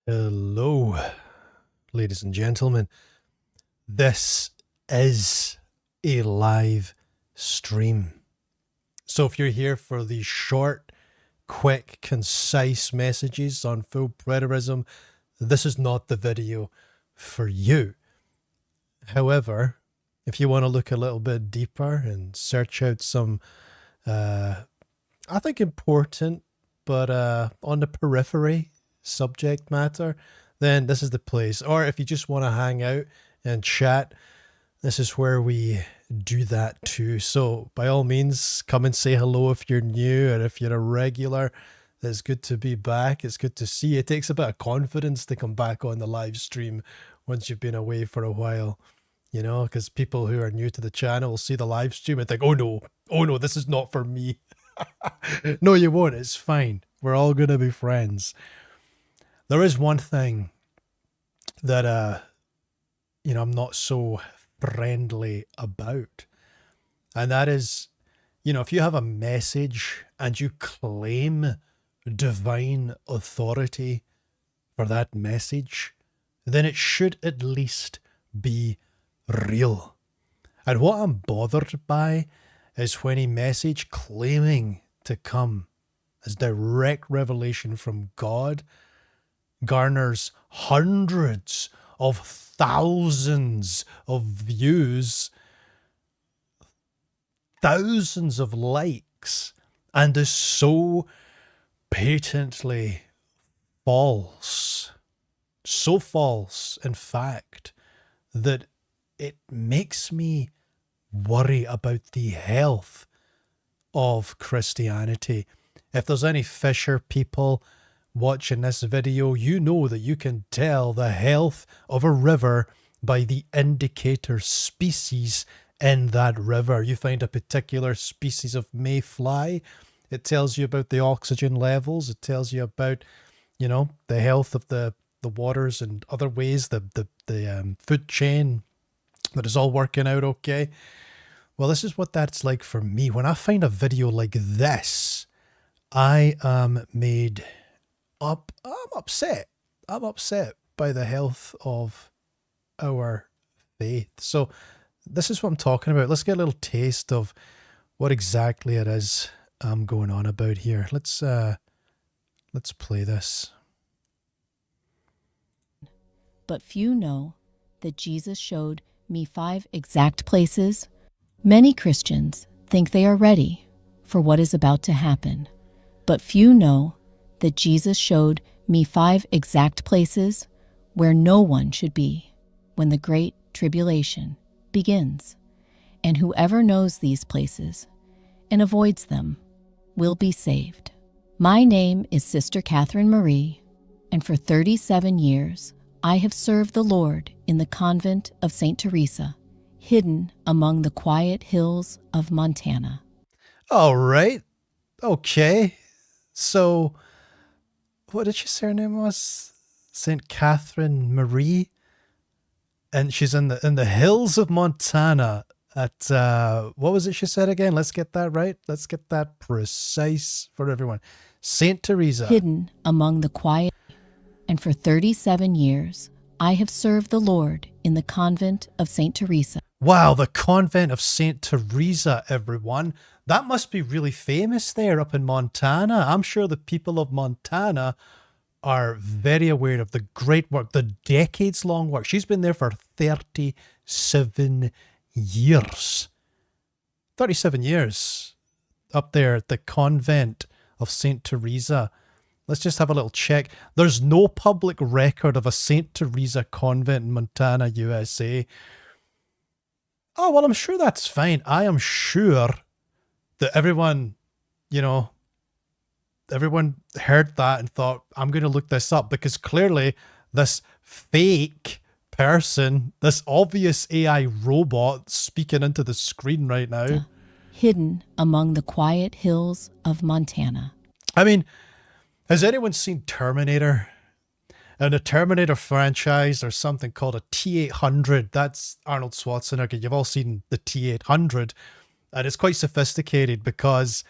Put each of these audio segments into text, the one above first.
Hello, ladies and gentlemen. This is a live stream. So if you're here for the short, quick, concise messages on full preterism, this is not the video for you. However, if you want to look a little bit deeper and search out some, I think important, but on the periphery subject matter, then this is the place. Or if you just want to hang out and chat, this is where we do that too. So by all means, come and say hello if you're new, or if you're a regular. It's good to be back. It's good to see you. It takes a bit of confidence to come back on the live stream once you've been away for a while, you know, because people who are new to the channel will see the live stream and think, oh no, this is not for me. No, you won't. It's fine. We're all going to be friends. There is one thing that, I'm not so friendly about. And that is, if you have a message and you claim divine authority for that message, then it should at least be real. And what I'm bothered by is when a message claiming to come as direct revelation from God garners hundreds of thousands of views, thousands of likes, and is so patently false. So false, in fact, that it makes me worry about the health of Christianity. If there's any Fisher people watching this video, you know that you can tell the health of a river by the indicator species in that river. You find a particular species of mayfly, it tells you about the oxygen levels, it tells you about, the health of the waters and other ways, the food chain, that is all working out okay. Well, this is what that's like for me. When I find a video like this, I am made up. I'm upset. I'm upset by the health of our faith. So this is what I'm talking about. Let's get a little taste of what exactly it is I'm going on about here. Let's play this. But few know that Jesus showed me 5 exact places. Many Christians think they are ready for what is about to happen, but few know that Jesus showed me 5 exact places where no one should be when the Great Tribulation begins. And whoever knows these places and avoids them will be saved. My name is Sister Catherine Marie, and for 37 years I have served the Lord in the convent of St. Teresa, hidden among the quiet hills of Montana. All right. Okay. So, what did she say her name was? St. Catherine Marie. And she's in the hills of Montana at, what was it she said again? Let's get that right. Let's get that precise for everyone. St. Teresa. Hidden among the quiet. And for 37 years, I have served the Lord in the convent of St. Teresa. Wow, the convent of St. Teresa, everyone. That must be really famous there up in Montana. I'm sure the people of Montana are very aware of the great work, the decades-long work. She's been there for 37 years. 37 years up there at the convent of St. Teresa. Let's just have a little check. There's no public record of a St. Teresa convent in Montana, USA. Oh, well, I'm sure that's fine. I am sure that everyone, everyone heard that and thought, I'm going to look this up, because clearly this fake person, this obvious AI robot speaking into the screen right now. Hidden among the quiet hills of Montana. I mean, has anyone seen Terminator? In the Terminator franchise, there's something called a T-800. That's Arnold Schwarzenegger. You've all seen the T-800. And it's quite sophisticated because,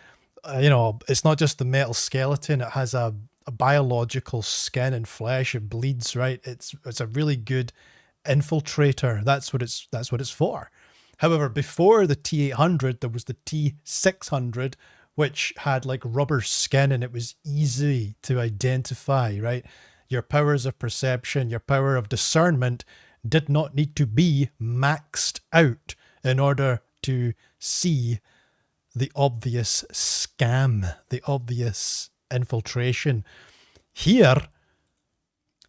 it's not just the metal skeleton. It has a a biological skin and flesh. It bleeds, right? It's a really good infiltrator. That's what it's for. However, before the T800, there was the T600, which had like rubber skin and it was easy to identify, right? Your powers of perception, your power of discernment did not need to be maxed out in order to see the obvious scam, the obvious infiltration. Here,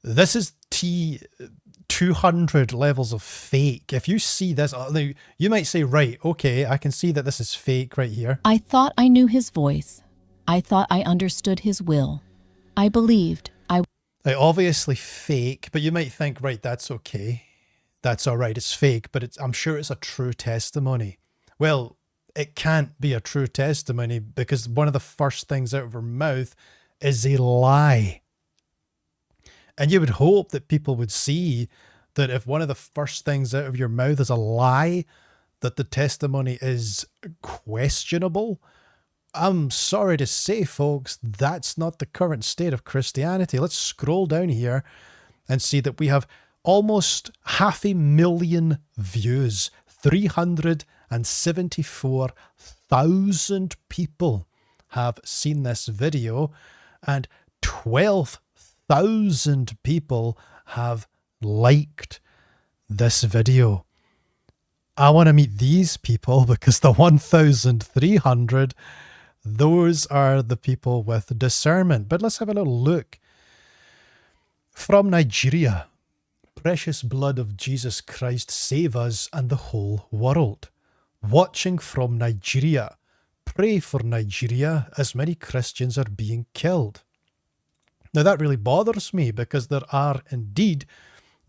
this is T200 levels of fake. If you see this, you might say, right, okay, I can see that this is fake right here. I thought I knew his voice. I thought I understood his will. I believed Obviously fake, but you might think, right, that's okay. That's all right, it's fake, but I'm sure it's a true testimony. Well, it can't be a true testimony because one of the first things out of her mouth is a lie. And you would hope that people would see that if one of the first things out of your mouth is a lie, that the testimony is questionable. I'm sorry to say, folks, that's not the current state of Christianity. Let's scroll down here and see that we have almost 500,000 views. 374,000 people have seen this video, and 12,000 people have liked this video. I want to meet these people because the 1,300, those are the people with discernment. But let's have a little look. From Nigeria, precious blood of Jesus Christ, save us and the whole world. Watching from Nigeria, pray for Nigeria as many Christians are being killed. Now that really bothers me because there are indeed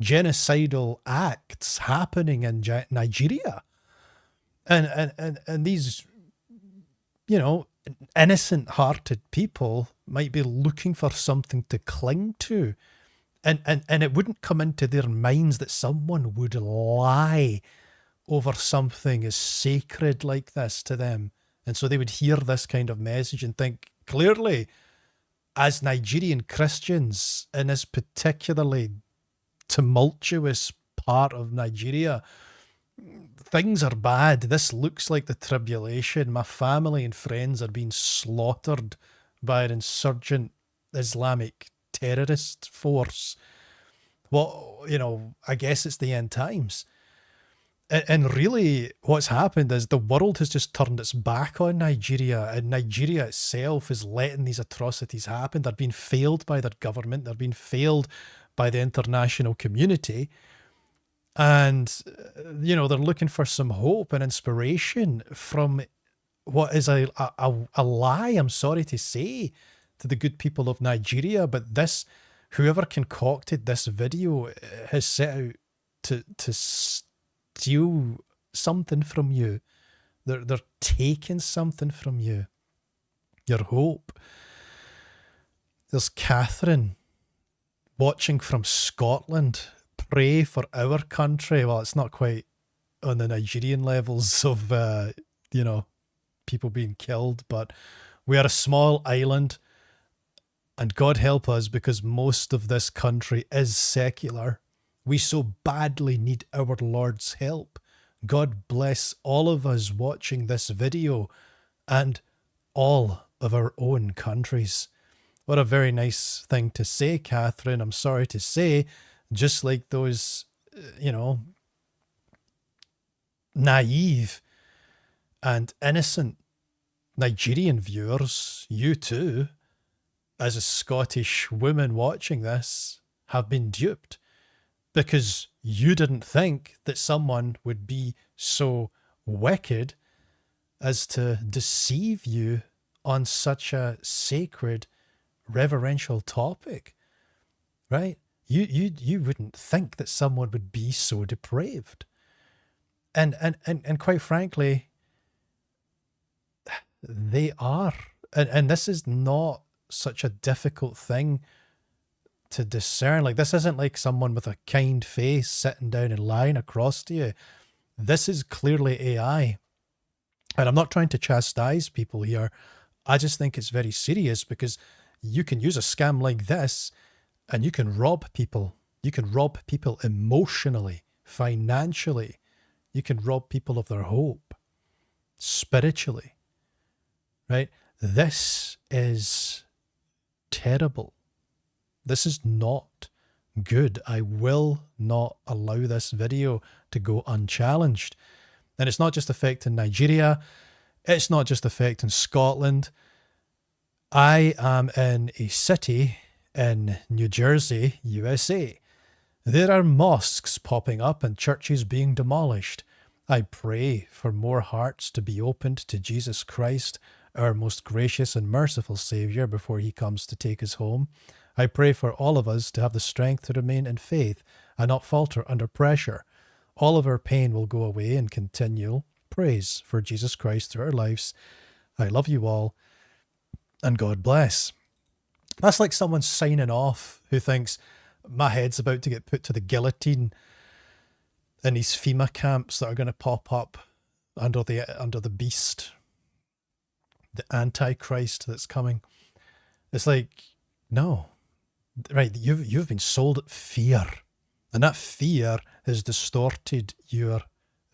genocidal acts happening in Nigeria. And these, innocent-hearted people might be looking for something to cling to. And it wouldn't come into their minds that someone would lie over something as sacred like this to them. And so they would hear this kind of message and think, clearly, as Nigerian Christians in this particularly tumultuous part of Nigeria, things are bad. This looks like the tribulation. My family and friends are being slaughtered by an insurgent Islamic terrorist force. Well, I guess it's the end times. And really what's happened is the world has just turned its back on Nigeria, and Nigeria itself is letting these atrocities happen. They're being failed by their government. They're being failed by the international community. And, they're looking for some hope and inspiration from what is a lie, I'm sorry to say, to the good people of Nigeria. But whoever concocted this video has set out to steal something from you. They're taking something from you. Your hope. There's Catherine watching from Scotland. Pray for our country. Well, it's not quite on the Nigerian levels of, people being killed, but we are a small island, and God help us because most of this country is secular. We so badly need our Lord's help. God bless all of us watching this video and all of our own countries. What a very nice thing to say, Catherine. I'm sorry to say, just like those, naive and innocent Nigerian viewers, you too, as a Scottish woman watching this, have been duped because you didn't think that someone would be so wicked as to deceive you on such a sacred, reverential topic, right? You wouldn't think that someone would be so depraved. And quite frankly, they are. And this is not such a difficult thing to discern. Like, this isn't like someone with a kind face sitting down and lying across to you. This is clearly AI. And I'm not trying to chastise people here. I just think it's very serious because you can use a scam like this and you can rob people. You can rob people emotionally, financially. You can rob people of their hope, spiritually, right? This is terrible. This is not good. I will not allow this video to go unchallenged. And it's not just affecting Nigeria. It's not just affecting Scotland. I am in a city in New Jersey, USA. There are mosques popping up and churches being demolished. I pray for more hearts to be opened to Jesus Christ, our most gracious and merciful Saviour, before he comes to take us home. I pray for all of us to have the strength to remain in faith and not falter under pressure. All of our pain will go away in continual praise for Jesus Christ through our lives. I love you all, and God bless. That's like someone signing off who thinks, my head's about to get put to the guillotine in these FEMA camps that are going to pop up under the beast, the Antichrist that's coming. It's like, no, right? You've been sold fear, and that fear has distorted your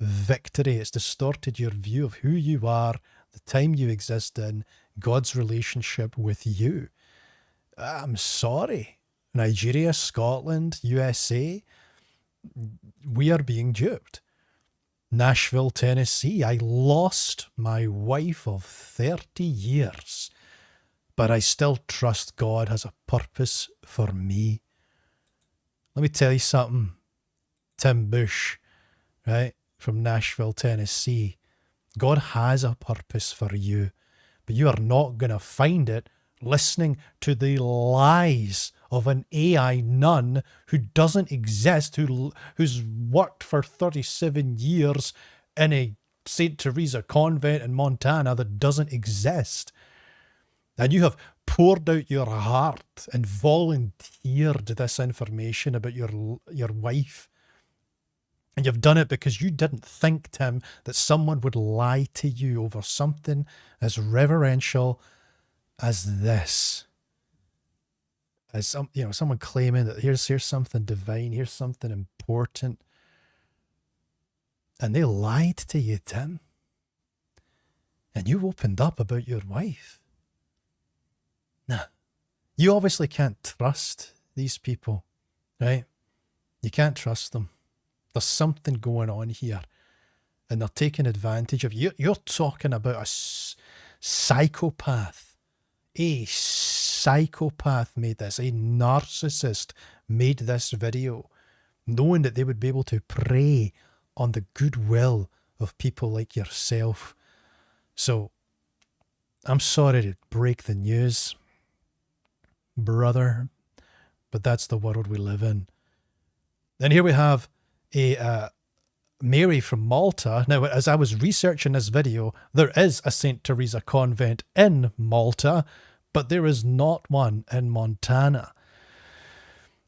victory. It's distorted your view of who you are, the time you exist in, God's relationship with you. I'm sorry. Nigeria, Scotland, USA, we are being duped. Nashville, Tennessee, I lost my wife of 30 years, but I still trust God has a purpose for me. Let me tell you something, Tim Bush, right, from Nashville, Tennessee. God has a purpose for you, but you are not going to find it listening to the lies of an AI nun who doesn't exist, who's worked for 37 years in a St. Teresa convent in Montana that doesn't exist. And you have poured out your heart and volunteered this information about your wife. And you've done it because you didn't think, Tim, that someone would lie to you over something as reverential as this. As someone claiming that here's something divine, here's something important. And they lied to you, Tim. And you opened up about your wife. Nah. You obviously can't trust these people, right? You can't trust them. There's something going on here. And they're taking advantage of you. You're talking about a psychopath. A psychopath made this. A narcissist made this video, knowing that they would be able to prey on the goodwill of people like yourself. So, I'm sorry to break the news, brother, but that's the world we live in. Then here we have a Mary from Malta. Now, as I was researching this video, there is a St. Teresa convent in Malta, but there is not one in Montana.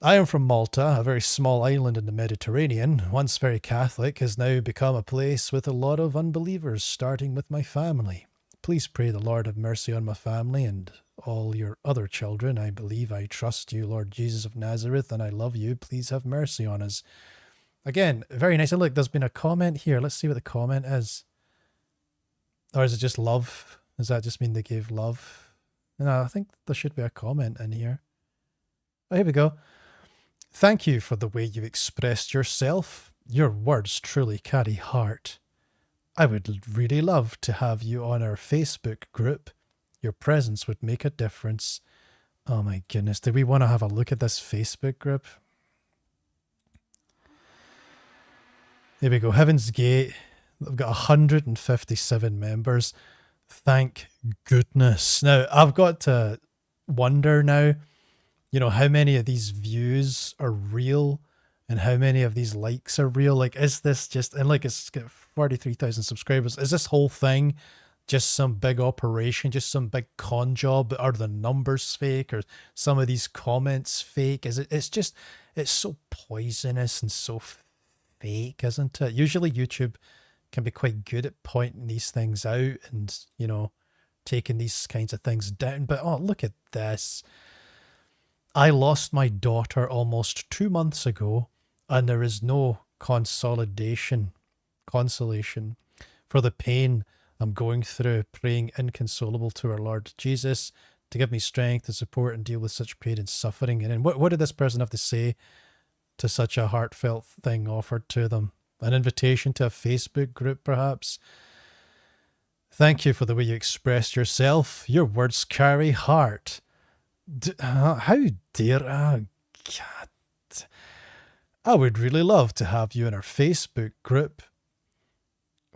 I am from Malta, a very small island in the Mediterranean, once very Catholic, has now become a place with a lot of unbelievers, starting with my family. Please pray the Lord have mercy on my family and all your other children. I believe, I trust you, Lord Jesus of Nazareth, and I love you. Please have mercy on us. Again, very nice. And look, there's been a comment here. Let's see what the comment is. Or is it just love? Does that just mean they gave love? No, I think there should be a comment in here. Oh, here we go. Thank you for the way you expressed yourself. Your words truly carry heart. I would really love to have you on our Facebook group. Your presence would make a difference. Oh my goodness. Do we want to have a look at this Facebook group? Here we go. Heaven's Gate. They've got 157 members. Thank goodness. Now, I've got to wonder now, how many of these views are real and how many of these likes are real. Like, is this just, and like it's got 43,000 subscribers. Is this whole thing just some big operation, just some big con job? Are the numbers fake? Or some of these comments fake? It's so poisonous and so fake, isn't it? Usually YouTube can be quite good at pointing these things out and, taking these kinds of things down. But oh, look at this. I lost my daughter almost 2 months ago, and there is no consolation for the pain I'm going through, praying inconsolable to our Lord Jesus to give me strength to support and deal with such pain and suffering. And then what did this person have to say to such a heartfelt thing offered to them? An invitation to a Facebook group, perhaps? Thank you for the way you expressed yourself. Your words carry heart. How dare I? God. I would really love to have you in our Facebook group.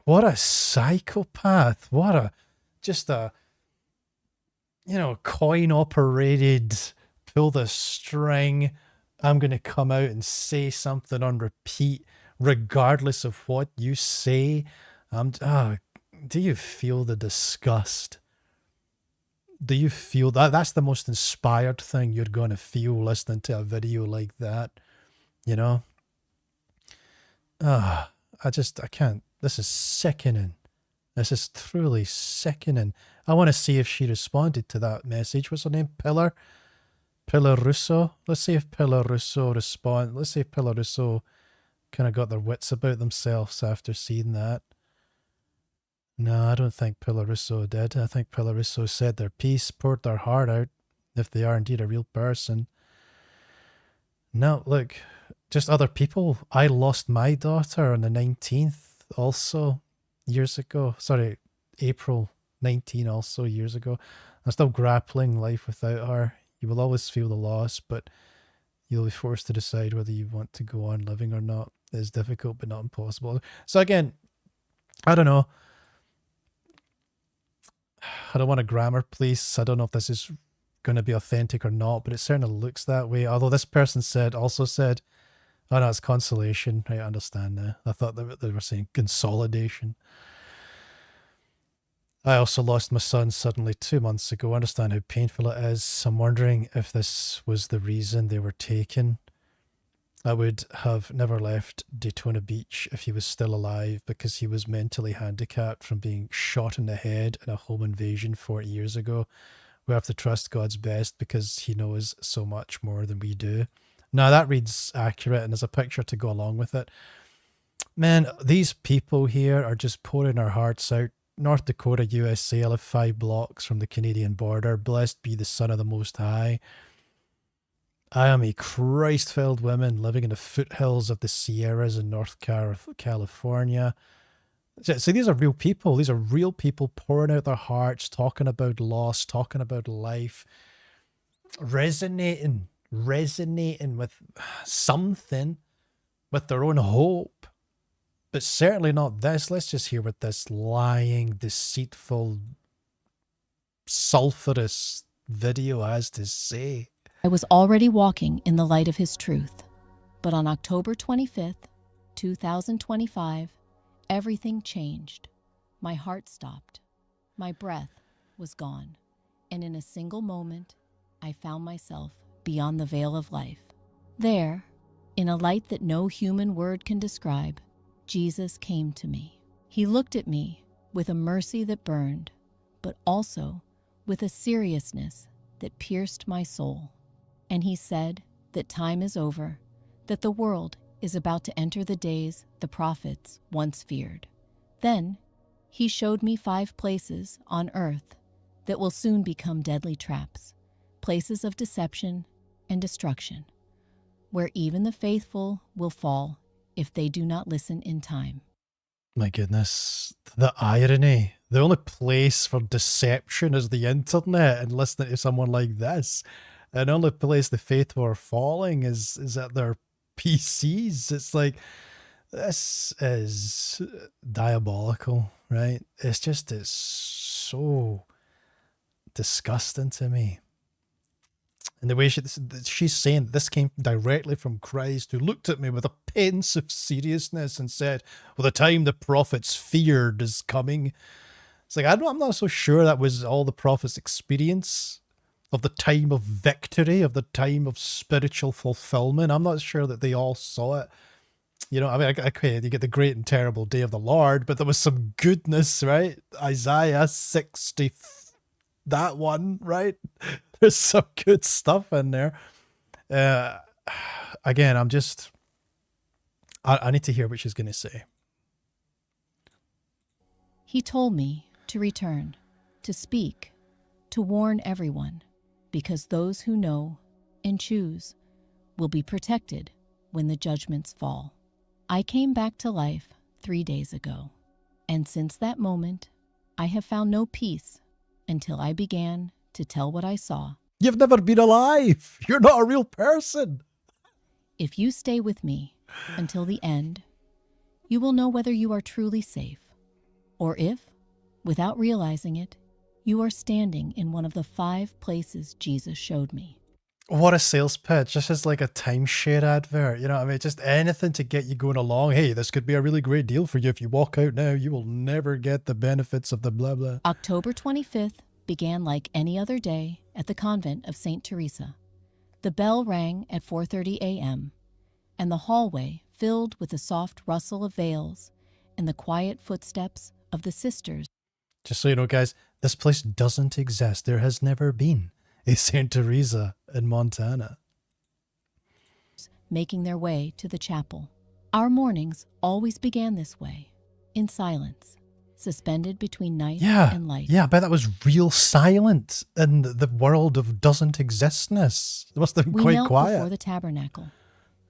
What a psychopath. What a, just a, coin operated, pull the string. I'm going to come out and say something on repeat, regardless of what you say. Do you feel the disgust? Do you feel that? That's the most inspired thing you're going to feel listening to a video like that, I can't. This is sickening. This is truly sickening. I want to see if she responded to that message. What's her name? Pillar Russo. Let's see if Pillar Russo Let's see if Pillar Russo kind of got their wits about themselves after seeing that. No, I don't think Pillar Russo did. I think Pillar Russo said their piece, poured their heart out, if they are indeed a real person. No, look, just other people. I lost my daughter on the 19th also years ago. Sorry, April 19 also years ago. I'm still grappling life without her. You will always feel the loss, but you'll be forced to decide whether you want to go on living or not. It's difficult, but not impossible. So again, I don't know. I don't want a grammar police. I don't know if this is going to be authentic or not, but it certainly looks that way. Although this person also said, oh no, it's consolation. Right, I understand now. I thought they were saying consolidation. I also lost my son suddenly 2 months ago. I understand how painful it is. I'm wondering if this was the reason they were taken. I would have never left Daytona Beach if he was still alive, because he was mentally handicapped from being shot in the head in a home invasion 40 years ago. We have to trust God's best because he knows so much more than we do. Now that reads accurate, and there's a picture to go along with it. Man, these people here are just pouring their hearts out. North Dakota, USA. I live 5 blocks from the Canadian border. Blessed be the Son of the Most High. I am a Christ-filled woman living in the foothills of the Sierras in North California. So these are real people. These are real people pouring out their hearts, talking about loss, talking about life, resonating with something, with their own hope. But certainly not this. Let's just hear what this lying, deceitful, sulfurous video has to say. I was already walking in the light of his truth. But on October 25th, 2025, everything changed. My heart stopped. My breath was gone. And in a single moment, I found myself beyond the veil of life. There, in a light that no human word can describe, Jesus came to me. He looked at me with a mercy that burned, but also with a seriousness that pierced my soul. And he said that time is over, that the world is about to enter the days the prophets once feared. Then he showed me 5 places on earth that will soon become deadly traps, places of deception and destruction, where even the faithful will fall if they do not listen in time. My goodness, the irony. The only place for deception is the internet, and listening to someone like this. And the only place the faithful are falling is at their PCs. It's like, this is diabolical, right? It's so disgusting to me. And the way she's saying this came directly from Christ, who looked at me with a pensive seriousness and said, well, the time the prophets feared is coming. It's like, I'm not so sure that was all the prophets' experience of the time of victory, of the time of spiritual fulfillment. I'm not sure that they all saw it. You know, I mean, okay, you get the great and terrible day of the Lord, but there was some goodness, right? Isaiah 60, that one, right? There's some good stuff in there. Again, I need to hear what she's going to say. He told me to return, to speak, to warn everyone, because those who know and choose will be protected when the judgments fall. I came back to life 3 days ago, and since that moment, I have found no peace until I began to tell what I saw. You've never been alive. You're not a real person. If you stay with me until the end, you will know whether you are truly safe, or if, without realizing it, you are standing in one of the 5 places Jesus showed me. What a sales pitch. This is like a timeshare advert. You know what I mean? Just anything to get you going along. Hey, this could be a really great deal for you. If you walk out now, you will never get the benefits of the blah, blah. October 25th began like any other day at the convent of St. Teresa. The bell rang at 4:30 a.m., and the hallway filled with the soft rustle of veils and the quiet footsteps of the sisters. Just so you know, guys, this place doesn't exist. There has never been a St. Teresa in Montana. Making their way to the chapel. Our mornings always began this way, in silence, suspended between night and light. Yeah, I bet that was real silent in the world of doesn't existness. It must have been We quite knelt quiet. before the tabernacle,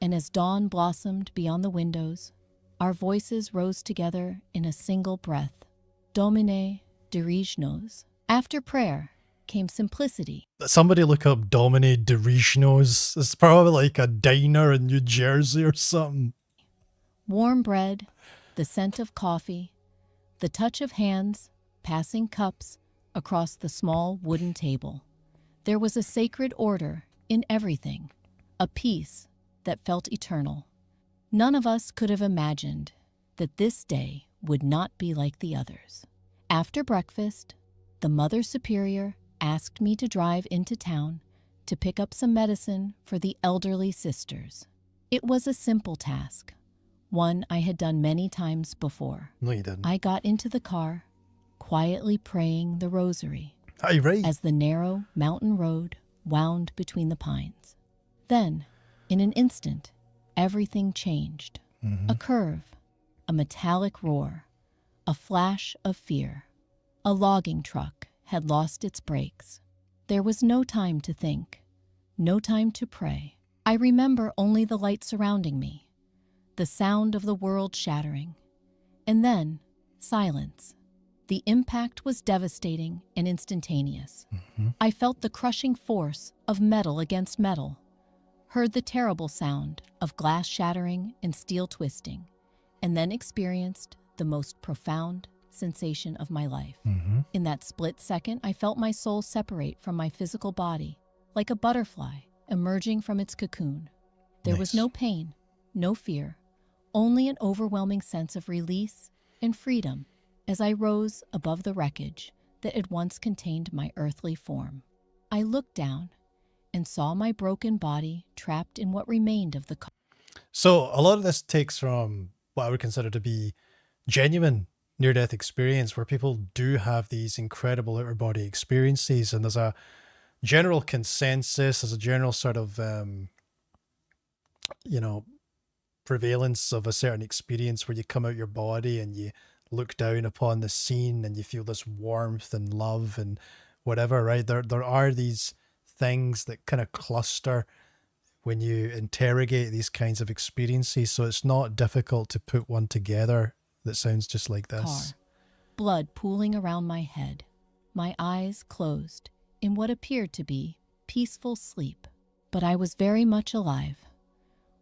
and as dawn blossomed beyond the windows, our voices rose together in a single breath. Domine dirige nos. After prayer came simplicity. Somebody look up Domine Dirignos. It's probably like a diner in New Jersey or something. Warm bread, the scent of coffee, the touch of hands passing cups across the small wooden table. There was a sacred order in everything, a peace that felt eternal. None of us could have imagined that this day would not be like the others. After breakfast, the Mother Superior asked me to drive into town to pick up some medicine for the elderly sisters. It was a simple task, one I had done many times before. No, you didn't. I got into the car, quietly praying the rosary, Aye, right. as the narrow mountain road wound between the pines. Then, in an instant, everything changed. A curve, a metallic roar, a flash of fear. A logging truck had lost its brakes. There was no time to think, no time to pray. I remember only the light surrounding me, the sound of the world shattering, and then silence. The impact was devastating and instantaneous. I felt the crushing force of metal against metal, heard the terrible sound of glass shattering and steel twisting, and then experienced the most profound sensation of my life. In that split second, I felt my soul separate from my physical body, like a butterfly emerging from its cocoon. There was no pain, no fear, only an overwhelming sense of release and freedom as I rose above the wreckage that had once contained my earthly form. I looked down and saw my broken body trapped in what remained of the car. So a lot of this takes from what I would consider to be genuine near-death experience, where people do have these incredible outer-body experiences, and there's a general consensus, there's a general sort of, prevalence of a certain experience where you come out your body and you look down upon the scene and you feel this warmth and love and whatever, right? There are these things that kind of cluster when you interrogate these kinds of experiences, so it's not difficult to put one together that sounds just like this. Blood pooling around my head, my eyes closed in what appeared to be peaceful sleep. But I was very much alive,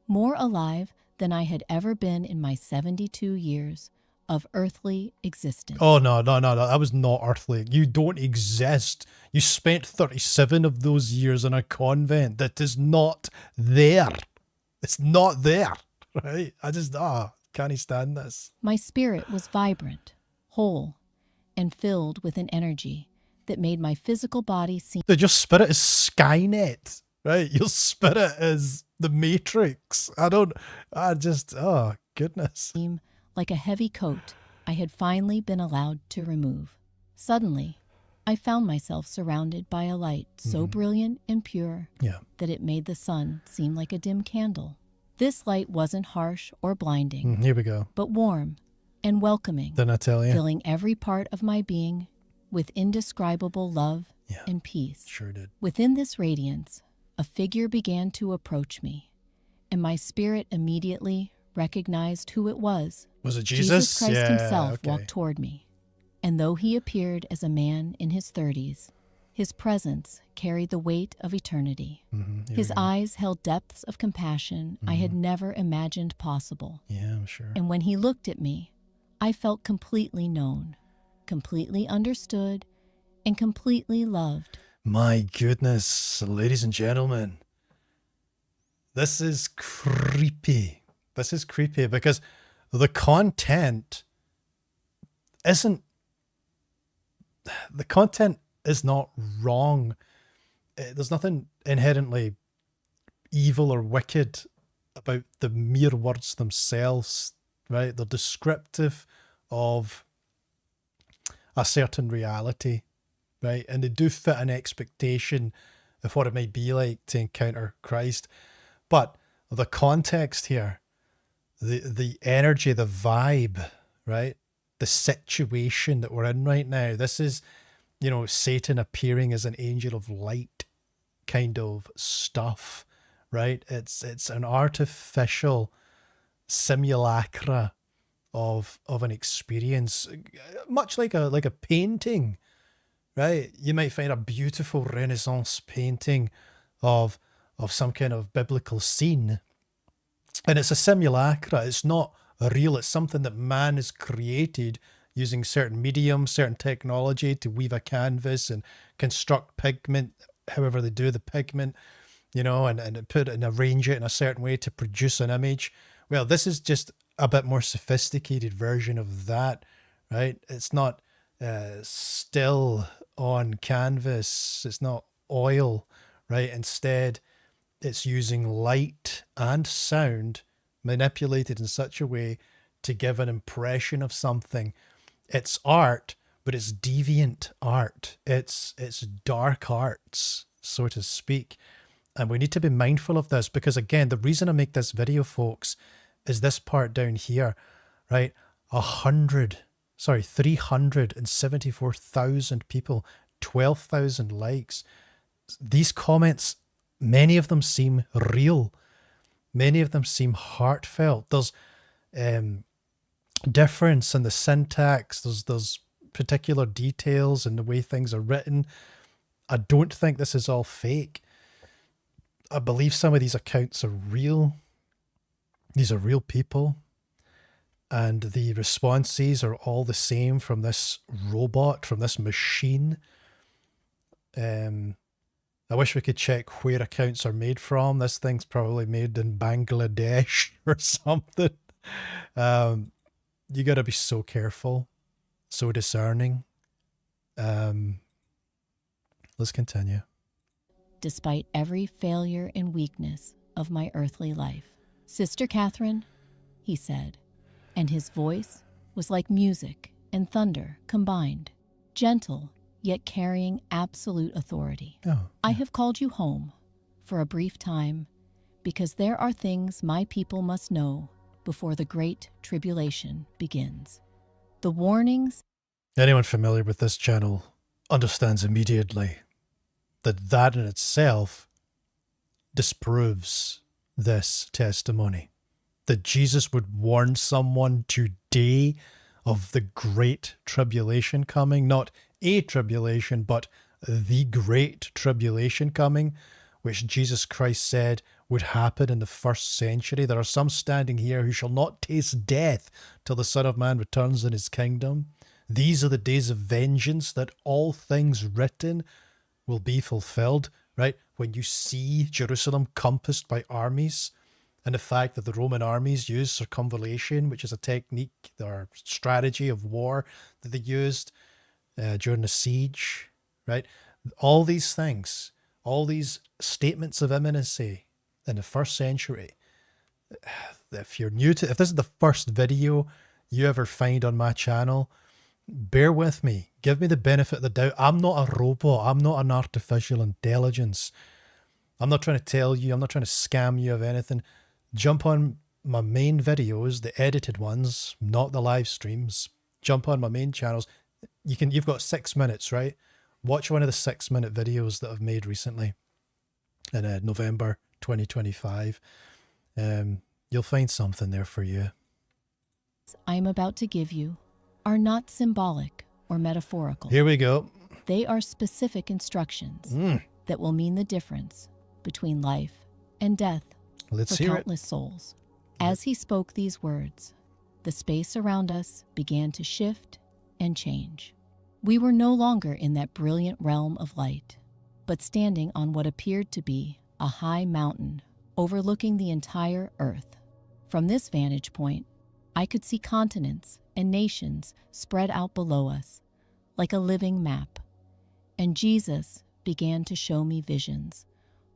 more alive than I had ever been in my 72 years of earthly existence. Oh, no, that was not earthly. You don't exist. You spent 37 of those years in a convent. That is not there. It's not there, right? Can't stand this. My spirit was vibrant, whole, and filled with an energy that made my physical body seem... Dude, your spirit is Skynet, right? Your spirit is the Matrix. Goodness. like a heavy coat I had finally been allowed to remove. Suddenly, I found myself surrounded by a light so brilliant and pure Yeah. that it made the sun seem like a dim candle. This light wasn't harsh or blinding, Here we go. but warm and welcoming, Didn't I tell you? filling every part of my being with indescribable love Yeah. and peace. Sure did. Within this radiance, a figure began to approach me, and my spirit immediately recognized who it was. Was it Jesus? Christ Yeah, himself okay. walked toward me, and though he appeared as a man in his 30s, his presence carried the weight of eternity. Here His we go. eyes held depths of compassion I had never imagined possible. Yeah, I'm sure. And when he looked at me, I felt completely known, completely understood, and completely loved. My goodness, ladies and gentlemen, this is creepy. This is creepy because the content isn't, the content is not wrong. There's nothing inherently evil or wicked about the mere words themselves, right? They're descriptive of a certain reality, right? And they do fit an expectation of what it might be like to encounter Christ. But the context here, the energy, the vibe, right? The situation that we're in right now, this is, you know, Satan appearing as an angel of light kind of stuff, right? It's an artificial simulacra of an experience, much like a painting, right? You might find a beautiful Renaissance painting of some kind of biblical scene, and it's a simulacra. It's not real. It's something that man has created using certain mediums, certain technology to weave a canvas and construct pigment, however they do the pigment, you know, and put it and arrange it in a certain way to produce an image. Well, this is just a bit more sophisticated version of that, right? It's not still on canvas. It's not oil, right? Instead, it's using light and sound manipulated in such a way to give an impression of something. It's art, but it's deviant art. It's dark arts, so to speak. And we need to be mindful of this because, again, the reason I make this video, folks, is this part down here, right? 374,000 people, 12,000 likes. These comments, many of them seem real. Many of them seem heartfelt. There's difference in the syntax. There's particular details in the way things are written. I don't think this is all fake. I believe some of these accounts are real. These are real people. And the responses are all the same from this robot, from this machine. I wish we could check where accounts are made from. This thing's probably made in Bangladesh or something. You got to be so careful, so discerning. Let's continue. Despite every failure and weakness of my earthly life. Sister Catherine, he said, and his voice was like music and thunder combined, gentle yet carrying absolute authority. Oh, I have called you home for a brief time because there are things my people must know before the great tribulation begins. The warnings. anyone familiar with this channel understands immediately that in itself disproves this testimony. That Jesus would warn someone today of the great tribulation coming, not a tribulation, but the great tribulation coming, which Jesus Christ said would happen in the first century. There are some standing here who shall not taste death till the Son of Man returns in his kingdom. These are the days of vengeance, that all things written will be fulfilled, right? When you see Jerusalem compassed by armies, and the fact that the Roman armies used circumvallation, which is a technique or strategy of war that they used during the siege, right? All these things, all these statements of imminency in the first century. If you're new to, if this is the first video you ever find on my channel, bear with me. Give me the benefit of the doubt. I'm not a robot. I'm not an artificial intelligence. I'm not trying to tell you. I'm not trying to scam you of anything. Jump on my main videos, the edited ones, not the live streams. Jump on my main channels. You've got 6 minutes, right? Watch one of the 6-minute videos that I've made recently in November 2025. You'll find something there for you. I am about to give you are not symbolic or metaphorical. Here we go. They are specific instructions that will mean the difference between life and death Let's for hear it. countless souls. As he spoke these words, the space around us began to shift and change. We were no longer in that brilliant realm of light, but standing on what appeared to be a high mountain overlooking the entire earth. From this vantage point, I could see continents and nations spread out below us like a living map, and Jesus began to show me visions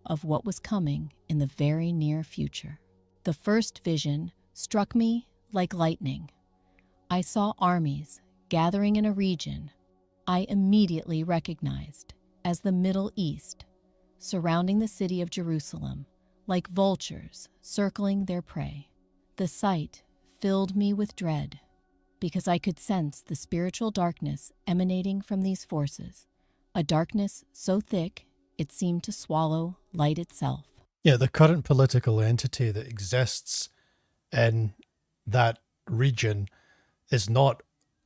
of what was coming in the very near future. The first vision struck me like lightning. I saw armies gathering in a region I immediately recognized as the Middle East, surrounding the city of Jerusalem like vultures circling their prey. The sight filled me with dread because I could sense the spiritual darkness emanating from these forces, a darkness so thick it seemed to swallow light itself. Yeah, the current political entity that exists in that region is not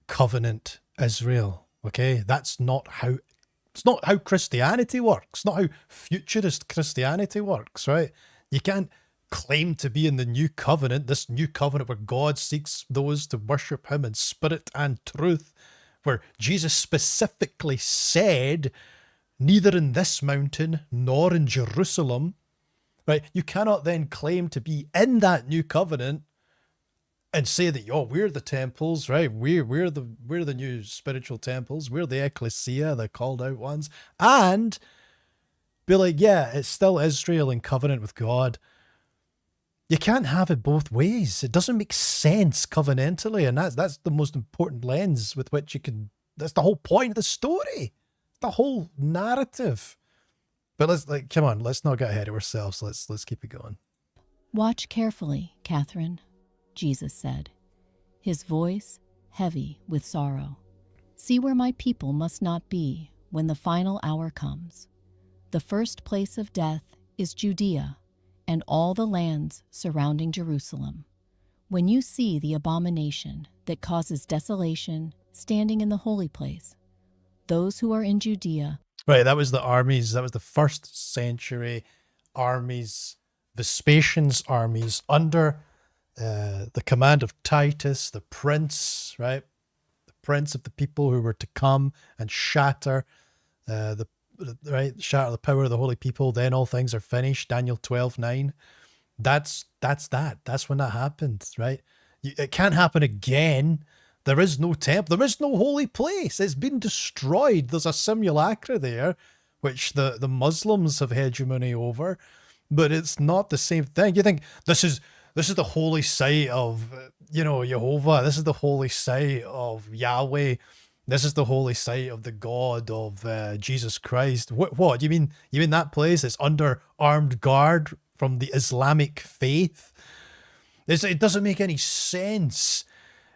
covenant Israel, okay? It's not how Christianity works, not how futurist Christianity works, right? You can't claim to be in the new covenant, this new covenant where God seeks those to worship him in spirit and truth, where Jesus specifically said, neither in this mountain nor in Jerusalem, right? You cannot then claim to be in that new covenant and say that, oh, we're the temples, right? We're the new spiritual temples. We're the ecclesia, the called out ones. And be like, yeah, it's still Israel in covenant with God. You can't have it both ways. It doesn't make sense covenantally. And that's the most important lens with which you can, that's the whole point of the story, the whole narrative. But come on, let's not get ahead of ourselves. Let's keep it going. Watch carefully, Catherine, Jesus said, his voice heavy with sorrow. See where my people must not be when the final hour comes. The first place of death is Judea and all the lands surrounding Jerusalem. When you see the abomination that causes desolation standing in the holy place, those who are in Judea. Right, that was the armies, that was the 1st century armies, Vespasian's armies under the command of Titus, the prince, right? The prince of the people who were to come and shatter the power of the holy people. Then all things are finished. Daniel 12:9. That's when that happened, right? It can't happen again. There is no temple. There is no holy place. It's been destroyed. There's a simulacra there, which the Muslims have hegemony over, but it's not the same thing. You think this is the holy site of, Jehovah. This is the holy site of Yahweh. This is the holy site of the God of Jesus Christ. What? You mean that place is under armed guard from the Islamic faith? It doesn't make any sense.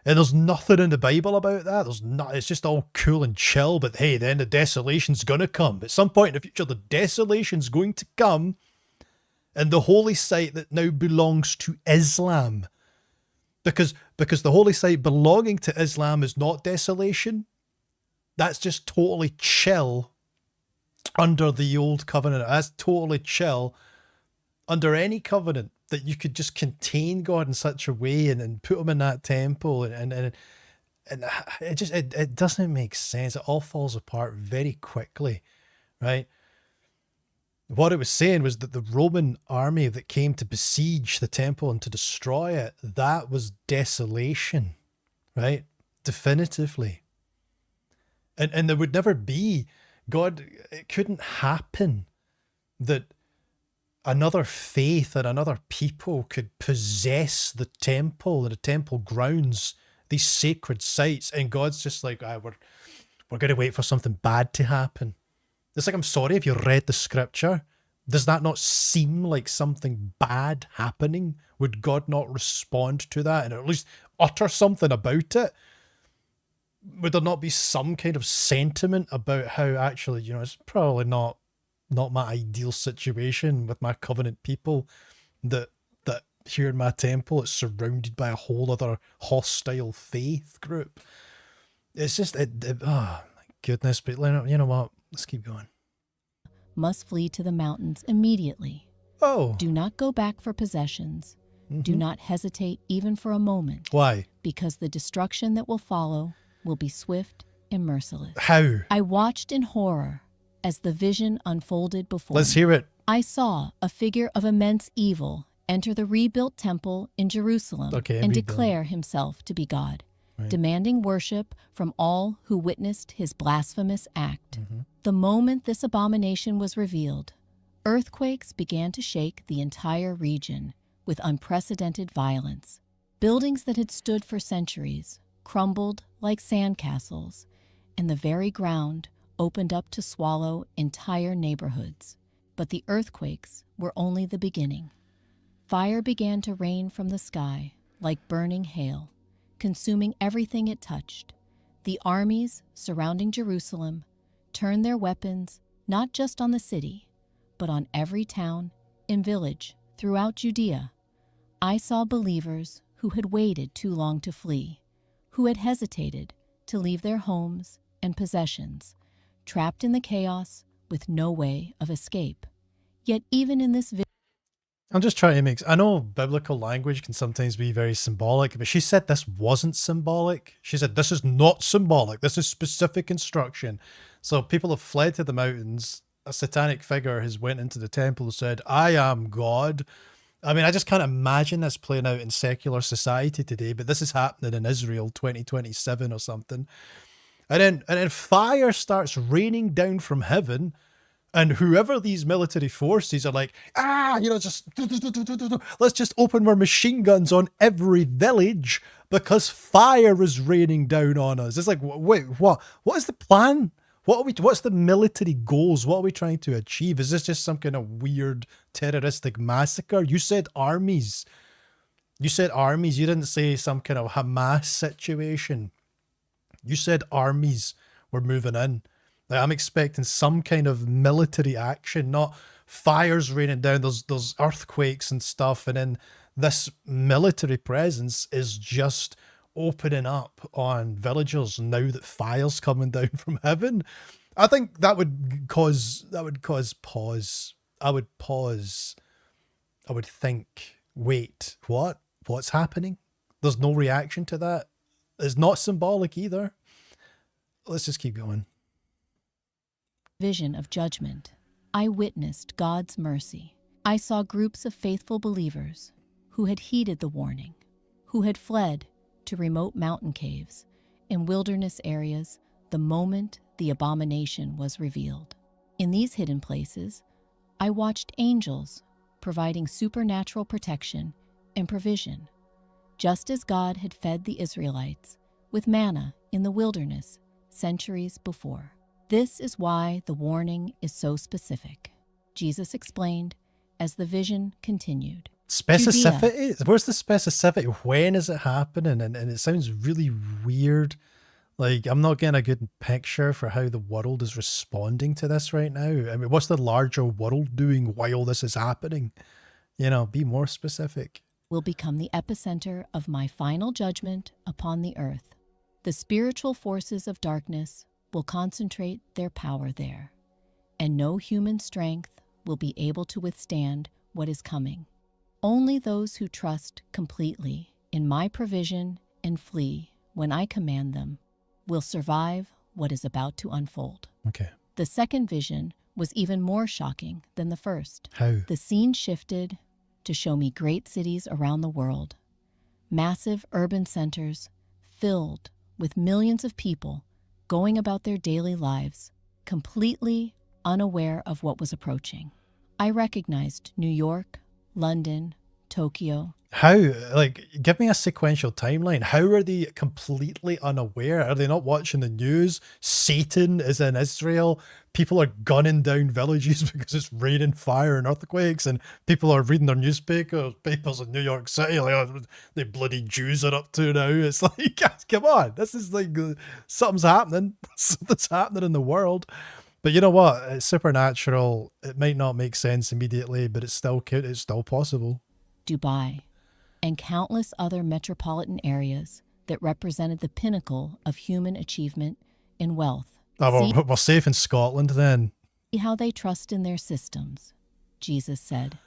And there's nothing in the Bible about that. It's just all cool and chill, but hey, then the desolation's going to come. At some point in the future, the desolation's going to come, and the holy site that now belongs to Islam. Because the holy site belonging to Islam is not desolation. That's just totally chill under the old covenant. That's totally chill under any covenant, that you could just contain God in such a way and put him in that temple, and it doesn't make sense. It all falls apart very quickly, right? What it was saying was that the Roman army that came to besiege the temple and to destroy it, that was desolation, right? Definitively. And there would never be, it couldn't happen that another faith and another people could possess the temple and the temple grounds these sacred sites, and God's just like, we're going to wait for something bad to happen. It's like, I'm sorry if you read the scripture. Does that not seem like something bad happening? Would God not respond to that and at least utter something about it? Would there not be some kind of sentiment about how actually, it's probably not my ideal situation with my covenant people, that here in my temple it's surrounded by a whole other hostile faith group? It's just, oh my goodness. But you know what? Let's keep going. Must flee to the mountains immediately. Oh. Do not go back for possessions. Do not hesitate even for a moment. Why? Because the destruction that will follow will be swift and merciless. How? I watched in horror as the vision unfolded before me. Let's hear it. I saw a figure of immense evil enter the rebuilt temple in Jerusalem and declare himself to be God, demanding worship from all who witnessed his blasphemous act. The moment this abomination was revealed, earthquakes began to shake the entire region with unprecedented violence. Buildings that had stood for centuries crumbled like sandcastles, and the very ground opened up to swallow entire neighborhoods. But the earthquakes were only the beginning. Fire began to rain from the sky like burning hail, consuming everything it touched. The armies surrounding Jerusalem turned their weapons not just on the city, but on every town and village throughout Judea. I saw believers who had waited too long to flee, who had hesitated to leave their homes and possessions, trapped in the chaos with no way of escape. Yet even in this I'm just trying to I know biblical language can sometimes be very symbolic, but she said this wasn't symbolic. She said this is not symbolic. This is specific instruction. So people have fled to the mountains. A satanic figure has went into the temple and said, I am God. I mean, I just can't imagine this playing out in secular society today, but this is happening in Israel 2027 or something. And then fire starts raining down from heaven. And whoever these military forces are like, just let's just open our machine guns on every village because fire is raining down on us. It's like, wait, what? What is the plan? What's the military goals? What are we trying to achieve? Is this just some kind of weird terroristic massacre? You said armies. You didn't say some kind of Hamas situation. You said armies were moving in. Like, I'm expecting some kind of military action, not fires raining down, those earthquakes and stuff. And then this military presence is just opening up on villagers now that fire's coming down from heaven. I think that would cause pause. I would pause. I would think, wait, what? What's happening? There's no reaction to that. It's not symbolic either. Let's just keep going. Vision of judgment, I witnessed God's mercy. I saw groups of faithful believers who had heeded the warning, who had fled to remote mountain caves and wilderness areas the moment the abomination was revealed. In these hidden places, I watched angels providing supernatural protection and provision, just as God had fed the Israelites with manna in the wilderness centuries before. This is why the warning is so specific, Jesus explained as the vision continued. Specificity? Where's the specificity? When is it happening? And it sounds really weird. Like, I'm not getting a good picture for how the world is responding to this right now. I mean, what's the larger world doing while this is happening? Be more specific. Will become the epicenter of my final judgment upon the earth. The spiritual forces of darkness will concentrate their power there, and no human strength will be able to withstand what is coming. Only those who trust completely in my provision and flee when I command them will survive what is about to unfold. Okay. The second vision was even more shocking than the first. How? The scene shifted to show me great cities around the world, massive urban centers filled with millions of people going about their daily lives, completely unaware of what was approaching. I recognized New York, London, Tokyo. How, like, give me a sequential timeline. How are they completely unaware? Are they not watching the news? Satan is in Israel. People are gunning down villages because it's raining fire and earthquakes, and people are reading their papers in New York City, like, oh, the bloody Jews are up to now. It's like, come on, this is like, something's happening. Something's happening in the world. But you know what? It's supernatural. It might not make sense immediately, but it's still possible. Dubai, and countless other metropolitan areas that represented the pinnacle of human achievement and wealth. Oh, we're safe in Scotland then. See how they trust in their systems, Jesus said,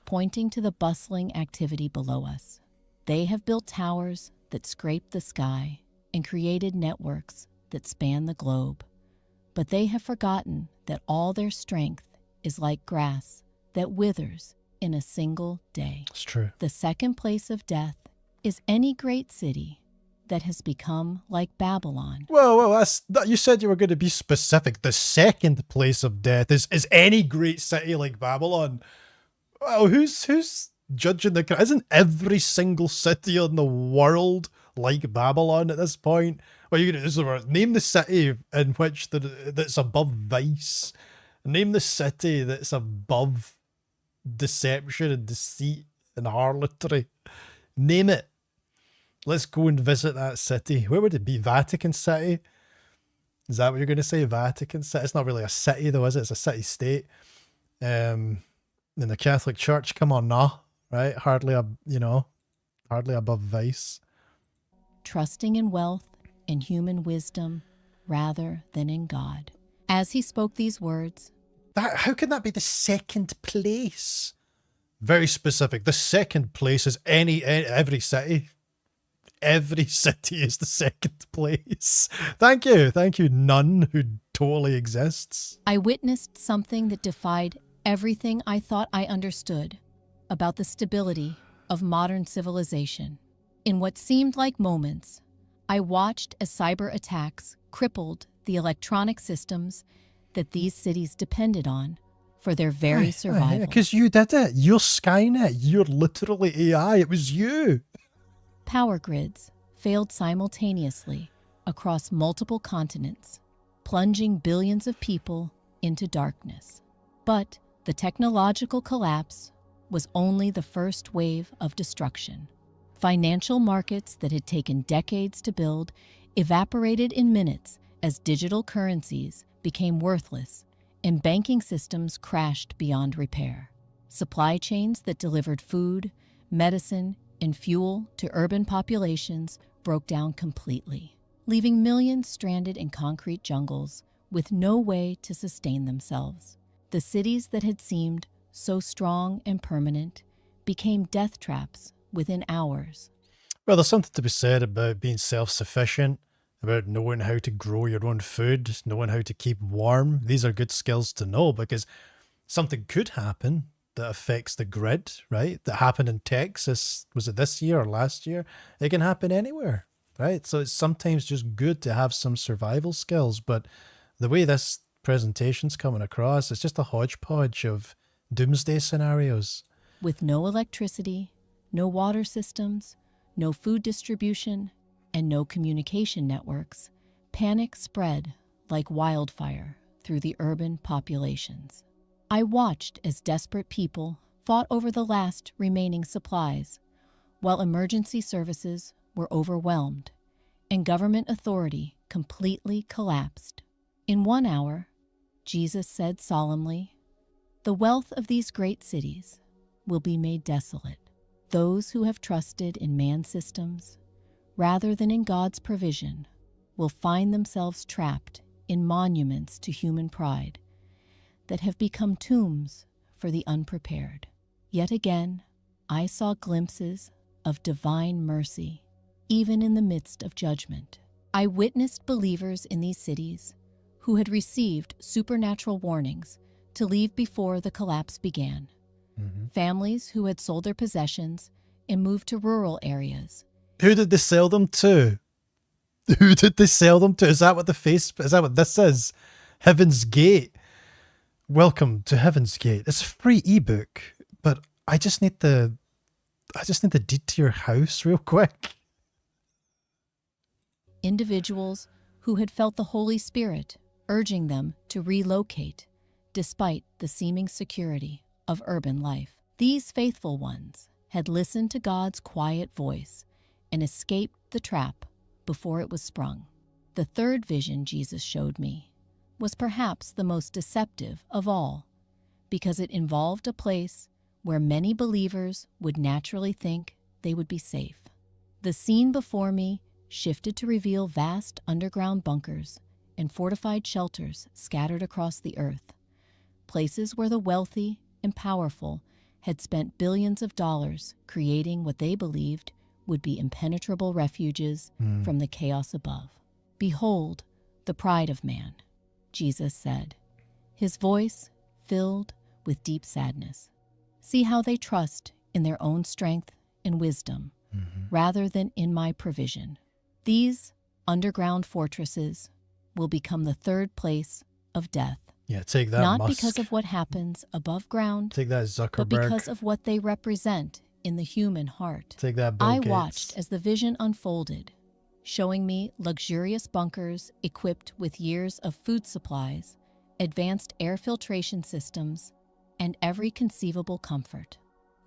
pointing to the bustling activity below us. They have built towers that scrape the sky and created networks that span the globe. But they have forgotten that all their strength is like grass that withers in a single day. It's true. The second place of death is any great city that has become like Babylon. Well, you said you were going to be specific. The second place of death is any great city like Babylon. Well, who's judging isn't every single city in the world like Babylon at this point? Well, you're going to name the city in which that's above vice. Name the city that's above deception and deceit and harlotry. Name it. Let's go and visit that city. Where would it be? Vatican City? Is that what you're going to say? Vatican City? It's not really a city though, is it? It's a city-state. In the Catholic Church, come on now, right? Hardly above vice. Trusting in wealth and human wisdom rather than in God. As he spoke these words, how can that be the second place? Very specific. The second place is every city. Every city is the second place. Thank you, none who totally exists. I witnessed something that defied everything I thought I understood about the stability of modern civilization. In what seemed like moments, I watched as cyber attacks crippled the electronic systems that these cities depended on for their very survival. Because you did it. You're Skynet. You're literally AI. It was you. Power grids failed simultaneously across multiple continents, plunging billions of people into darkness. But the technological collapse was only the first wave of destruction. Financial markets that had taken decades to build evaporated in minutes as digital currencies became worthless and banking systems crashed beyond repair. Supply chains that delivered food, medicine, and fuel to urban populations broke down completely, leaving millions stranded in concrete jungles with no way to sustain themselves. The cities that had seemed so strong and permanent became death traps within hours. Well, there's something to be said about being self-sufficient, about knowing how to grow your own food, knowing how to keep warm. These are good skills to know because something could happen that affects the grid, right? That happened in Texas. Was it this year or last year? It can happen anywhere, right? So it's sometimes just good to have some survival skills. But the way this presentation's coming across, it's just a hodgepodge of doomsday scenarios. With no electricity, no water systems, no food distribution, and no communication networks, panic spread like wildfire through the urban populations. I watched as desperate people fought over the last remaining supplies, while emergency services were overwhelmed and government authority completely collapsed. In 1 hour, Jesus said solemnly, "The wealth of these great cities will be made desolate. Those who have trusted in man's systems rather than in God's provision will find themselves trapped in monuments to human pride that have become tombs for the unprepared." Yet again, I saw glimpses of divine mercy, even in the midst of judgment. I witnessed believers in these cities who had received supernatural warnings to leave before the collapse began. Families who had sold their possessions and moved to rural areas. Who did they sell them to? Who did they sell them to? Is that what this is? Heaven's Gate. Welcome to Heaven's Gate. It's a free ebook, but I just need the I just need the deed to your house real quick. Individuals who had felt the Holy Spirit urging them to relocate despite the seeming security of urban life. These faithful ones had listened to God's quiet voice and escaped the trap before it was sprung. The third vision Jesus showed me was perhaps the most deceptive of all, because it involved a place where many believers would naturally think they would be safe. The scene before me shifted to reveal vast underground bunkers and fortified shelters scattered across the earth, places where the wealthy and powerful had spent billions of dollars creating what they believed would be impenetrable refuges from the chaos above. Behold, the pride of man, Jesus said, his voice filled with deep sadness. See how they trust in their own strength and wisdom rather than in my provision. These underground fortresses will become the third place of death. Yeah, take that, Not Musk. because of what happens above ground, Take that, Zuckerberg. but because of what they represent in the human heart. Take that, Bill I Gates. watched as the vision unfolded, showing me luxurious bunkers equipped with years of food supplies, advanced air filtration systems, and every conceivable comfort.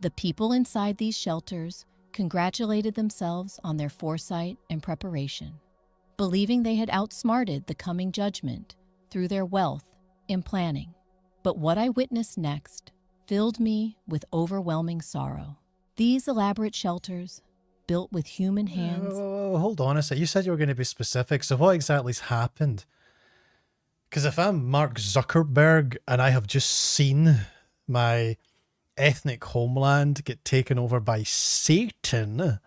The people inside these shelters congratulated themselves on their foresight and preparation, believing they had outsmarted the coming judgment through their wealth and planning. But what I witnessed next filled me with overwhelming sorrow. These elaborate shelters, built with human hands. Hold on a sec. You said you were going to be specific. So what exactly's happened? Because if I'm Mark Zuckerberg and I have just seen my ethnic homeland get taken over by Satan,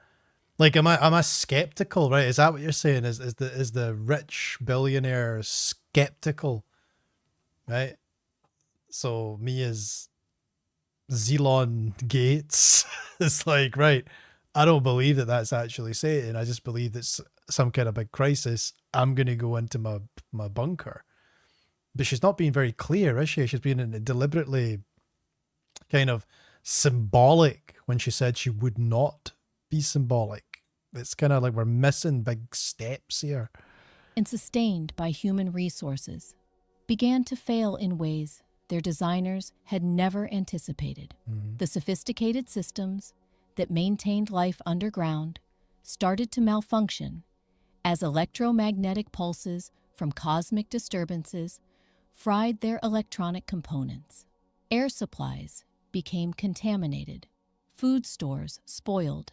like, am I skeptical, right? Is that what you're saying? Is the rich billionaire skeptical, right? So me as Zelon Gates is like, right, I don't believe that that's actually Satan. I just believe that's some kind of big crisis. I'm going to go into my bunker. But she's not being very clear, is she? She's being deliberately kind of symbolic when she said she would not be symbolic. It's kind of like we're missing big steps here. And sustained by human resources, began to fail in ways their designers had never anticipated. The sophisticated systems that maintained life underground started to malfunction as electromagnetic pulses from cosmic disturbances fried their electronic components. Air supplies became contaminated, food stores spoiled,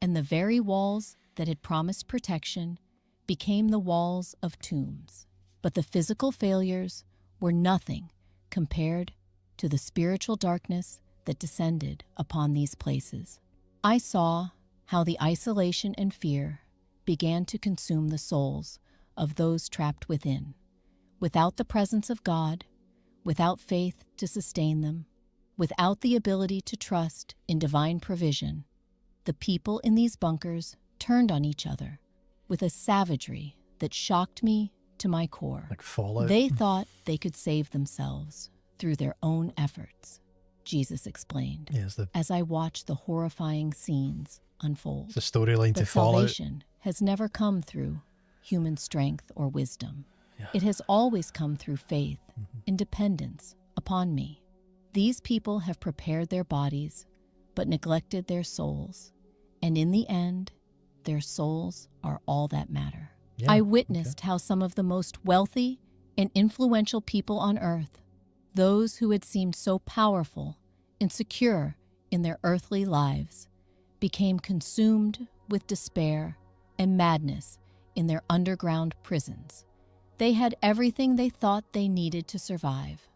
and the very walls that had promised protection became the walls of tombs. But the physical failures were nothing compared to the spiritual darkness that descended upon these places. I saw how the isolation and fear began to consume the souls of those trapped within. Without the presence of God, without faith to sustain them, without the ability to trust in divine provision, the people in these bunkers turned on each other with a savagery that shocked me to my core. Like Fallout. They thought they could save themselves through their own efforts, Jesus explained, as I watched the horrifying scenes unfold. It's a storyline to But Fallout. salvation has never come through human strength or wisdom. It has always come through faith and dependence upon me. These people have prepared their bodies, but neglected their souls. And in the end, their souls are all that matter. I witnessed how some of the most wealthy and influential people on earth, those who had seemed so powerful and secure in their earthly lives, became consumed with despair and madness in their underground prisons. They had everything they thought they needed to survive,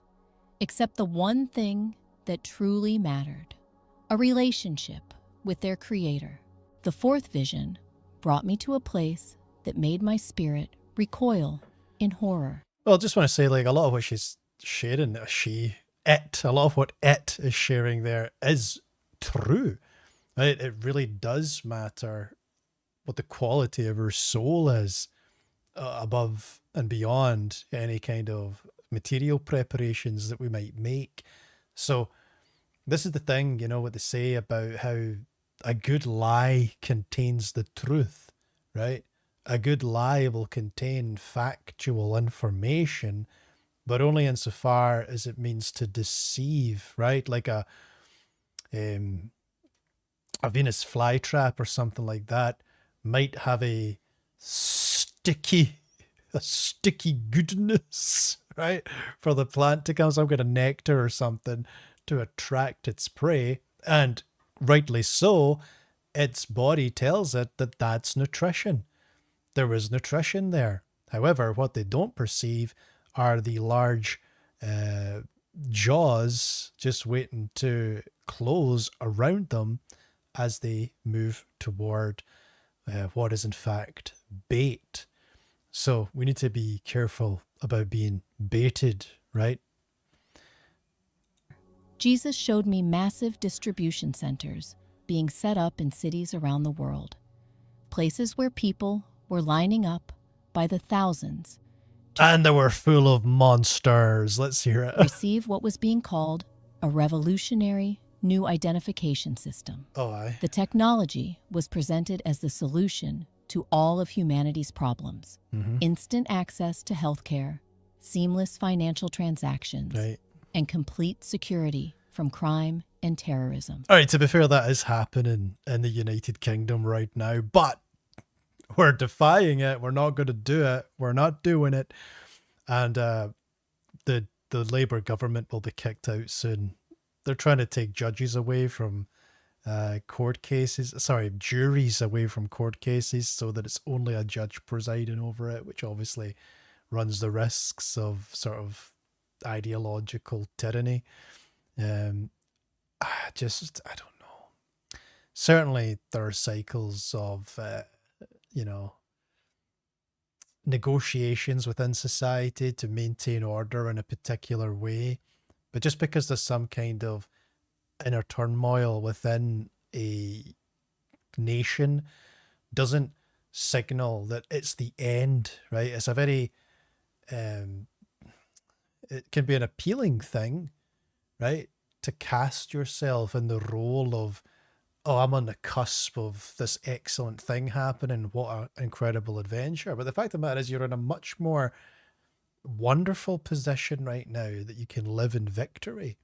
except the one thing that truly mattered, a relationship with their Creator. The fourth vision brought me to a place that made my spirit recoil in horror. Well, I just want to say, like, a lot of what she's sharing, a lot of what it is sharing there is true. Right? It really does matter what the quality of her soul is above and beyond any kind of material preparations that we might make. So this is the thing, you know, what they say about how a good lie contains the truth, right? A good lie will contain factual information, but only insofar as it means to deceive, right? Like um, a Venus flytrap or something like that might have sticky, a sticky goodness, right? For the plant to come, some kind of nectar or something to attract its prey. And rightly so, its body tells it that that's nutrition. There is nutrition there. However, what they don't perceive are the large jaws just waiting to close around them as they move toward what is in fact bait. So we need to be careful about being baited, right? Jesus showed me massive distribution centers being set up in cities around the world, places where people were lining up by the thousands And they were full of monsters. Let's hear it. receive what was being called a revolutionary new identification system. Oh, aye. The technology was presented as the solution to all of humanity's problems. Instant access to healthcare, seamless financial transactions, Right. and complete security from crime and terrorism. All right, to be fair, that is happening in the United Kingdom right now, but we're defying it. We're not going to do it. We're not doing it. And the Labour government will be kicked out soon. They're trying to take judges away from court cases. Sorry, juries away from court cases so that it's only a judge presiding over it, which obviously runs the risks of sort of ideological tyranny. I don't know. Certainly there are cycles of, negotiations within society to maintain order in a particular way. But just because there's some kind of inner turmoil within a nation doesn't signal that it's the end, right? It's a very, it can be an appealing thing, right? To cast yourself in the role of, oh, I'm on the cusp of this excellent thing happening. What an incredible adventure. But the fact of the matter is, you're in a much more wonderful position right now that you can live in victory,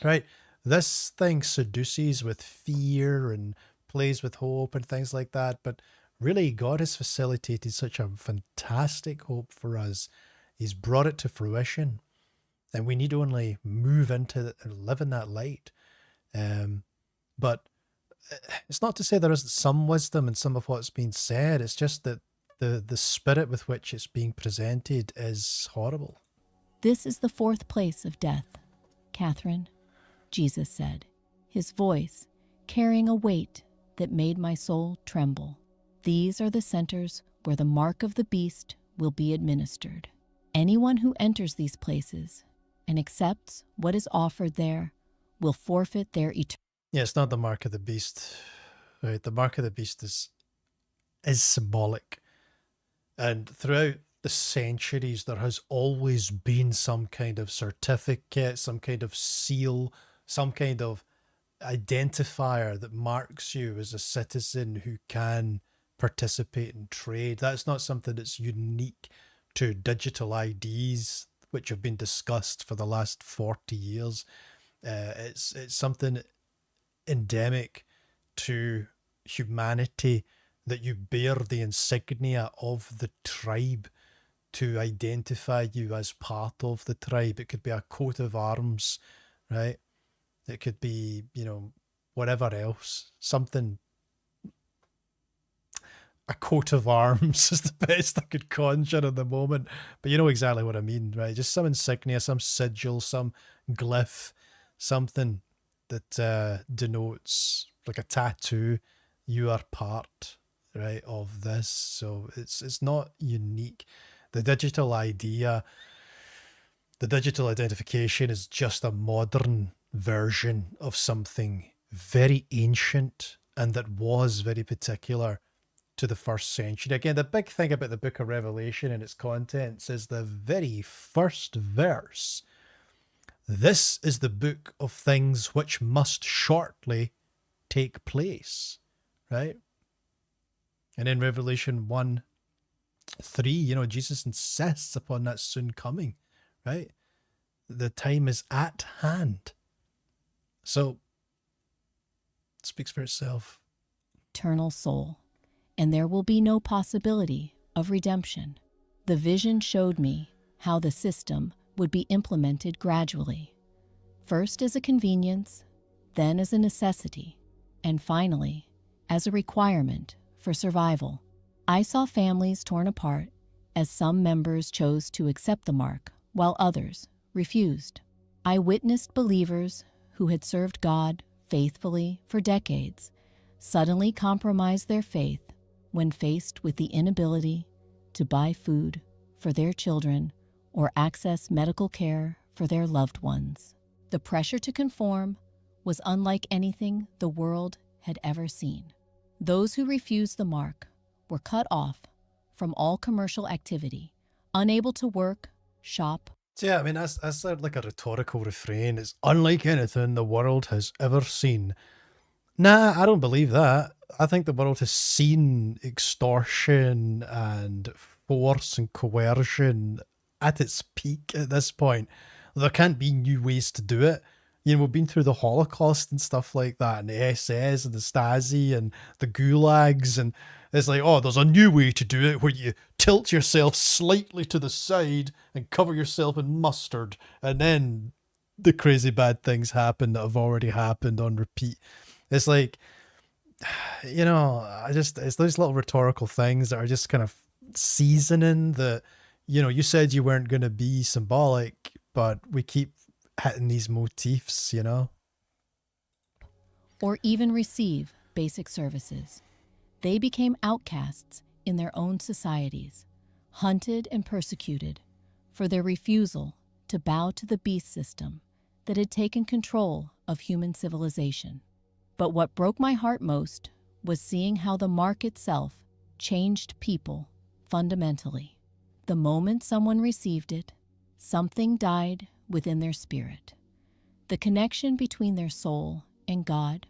right? This thing seduces with fear and plays with hope and things like that. But really, God has facilitated such a fantastic hope for us. He's brought it to fruition. And we need only move into it and live in that light. But it's not to say there isn't some wisdom in some of what's been said. It's just that the spirit with which it's being presented is horrible. This is the fourth place of death, Catherine, Jesus said, his voice carrying a weight that made my soul tremble. These are the centers where the mark of the beast will be administered. Anyone who enters these places and accepts what is offered there will forfeit their eternity. Yeah, it's not the mark of the beast, right? The mark of the beast is symbolic. And throughout the centuries, there has always been some kind of certificate, some kind of seal, some kind of identifier that marks you as a citizen who can participate in trade. That's not something that's unique to digital IDs, which have been discussed for the last 40 years. It's something endemic to humanity, that you bear the insignia of the tribe to identify you as part of the tribe. It could be a coat of arms, right? It could be, whatever else. Something. A coat of arms is the best I could conjure at the moment. But you know exactly what I mean, right? Just some insignia, some sigil, some glyph, something that denotes, like a tattoo, you are part, right, of this. So it's not unique. The digital idea, the digital identification is just a modern version of something very ancient and that was very particular to the first century. Again, the big thing about the book of Revelation and its contents is the very first verse. This is the book of things which must shortly take place, right? And in Revelation 1:3, Jesus insists upon that soon coming, right? The time is at hand. So it speaks for itself. Eternal soul, and there will be no possibility of redemption. The vision showed me how the system would be implemented gradually, first as a convenience, then as a necessity, and finally as a requirement for survival. I saw families torn apart as some members chose to accept the mark while others refused. I witnessed believers who had served God faithfully for decades suddenly compromise their faith when faced with the inability to buy food for their children or access medical care for their loved ones. The pressure to conform was unlike anything the world had ever seen. Those who refused the mark were cut off from all commercial activity, unable to work, shop. So yeah, I mean, that's like a rhetorical refrain. It's unlike anything the world has ever seen. Nah, I don't believe that. I think the world has seen extortion and force and coercion at its peak at this point. There can't be new ways to do it. We've been through the Holocaust and stuff like that, and the SS and the Stasi and the gulags, and it's like, oh, there's a new way to do it where you tilt yourself slightly to the side and cover yourself in mustard, and then the crazy bad things happen that have already happened on repeat. It's like, it's those little rhetorical things that are just kind of seasoning that, you said you weren't going to be symbolic, but we keep hitting these motifs, Or even receive basic services. They became outcasts in their own societies, hunted and persecuted for their refusal to bow to the beast system that had taken control of human civilization. But what broke my heart most was seeing how the mark itself changed people fundamentally. The moment someone received it, something died within their spirit. The connection between their soul and God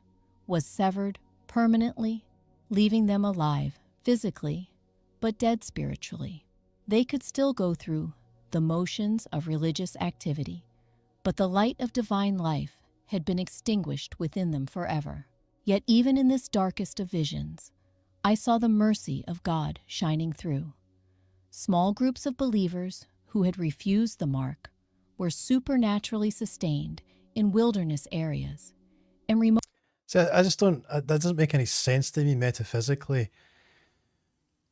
was severed permanently, leaving them alive physically, but dead spiritually. They could still go through the motions of religious activity, but the light of divine life had been extinguished within them forever. Yet even in this darkest of visions, I saw the mercy of God shining through. Small groups of believers who had refused the mark were supernaturally sustained in wilderness areas and remote. So I just don't, that doesn't make any sense to me metaphysically.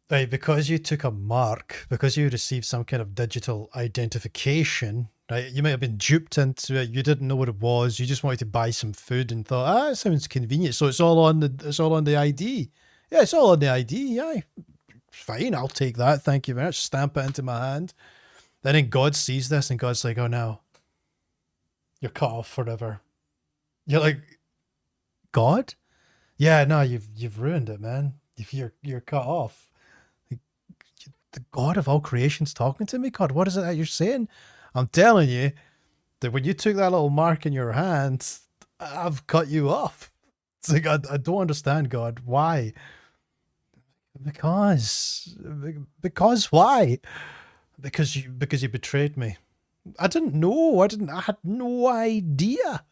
Right, because you took a mark, because you received some kind of digital identification, right? You might have been duped into it. You didn't know what it was. You just wanted to buy some food and thought, it sounds convenient. So it's all on the ID. Yeah, it's all on the ID. Yeah, fine. I'll take that. Thank you very much. Stamp it into my hand. Then God sees this and God's like, oh no, you're cut off forever. You're like, God? Yeah, no, you've ruined it, man. You're cut off. The God of all creation's talking to me? God, what is it that you're saying? I'm telling you that when you took that little mark in your hand, I've cut you off. It's like, I don't understand, God. Why? Because why? Because you betrayed me. I didn't know. I had no idea.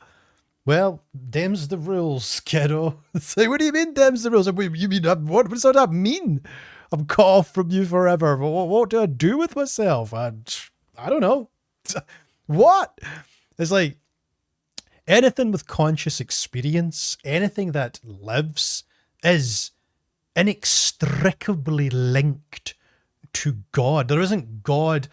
Well, them's the rules, kiddo. It's like, what do you mean, them's the rules? You mean, what does that mean? I'm cut off from you forever. What do I do with myself? I don't know. What? It's like anything with conscious experience, anything that lives is inextricably linked to God. There isn't God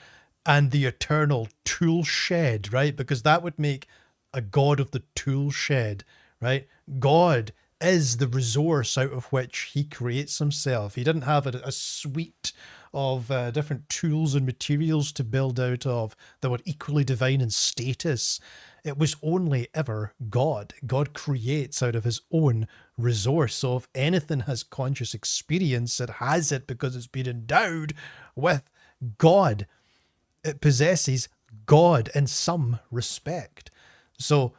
and the eternal tool shed, right? Because that would make a God of the tool shed, right? God is the resource out of which he creates himself. He didn't have a suite of different tools and materials to build out of that were equally divine in status. It was only ever God. God creates out of his own resource. So if anything has conscious experience, it has it because it's been endowed with God. It possesses God in some respect. So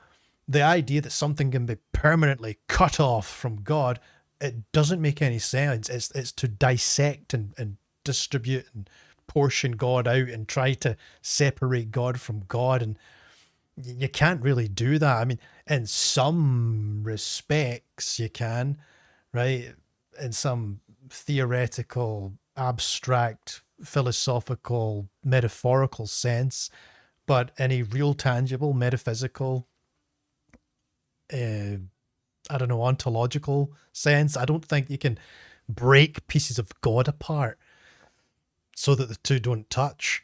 the idea that something can be permanently cut off from God, it doesn't make any sense. It's to dissect and distribute and portion God out and try to separate God from God, and you can't really do that. I mean, in some respects you can, right? In some theoretical, abstract, philosophical, metaphorical sense, but in a real, tangible, metaphysical, I don't know, ontological sense, I don't think you can break pieces of God apart so that the two don't touch.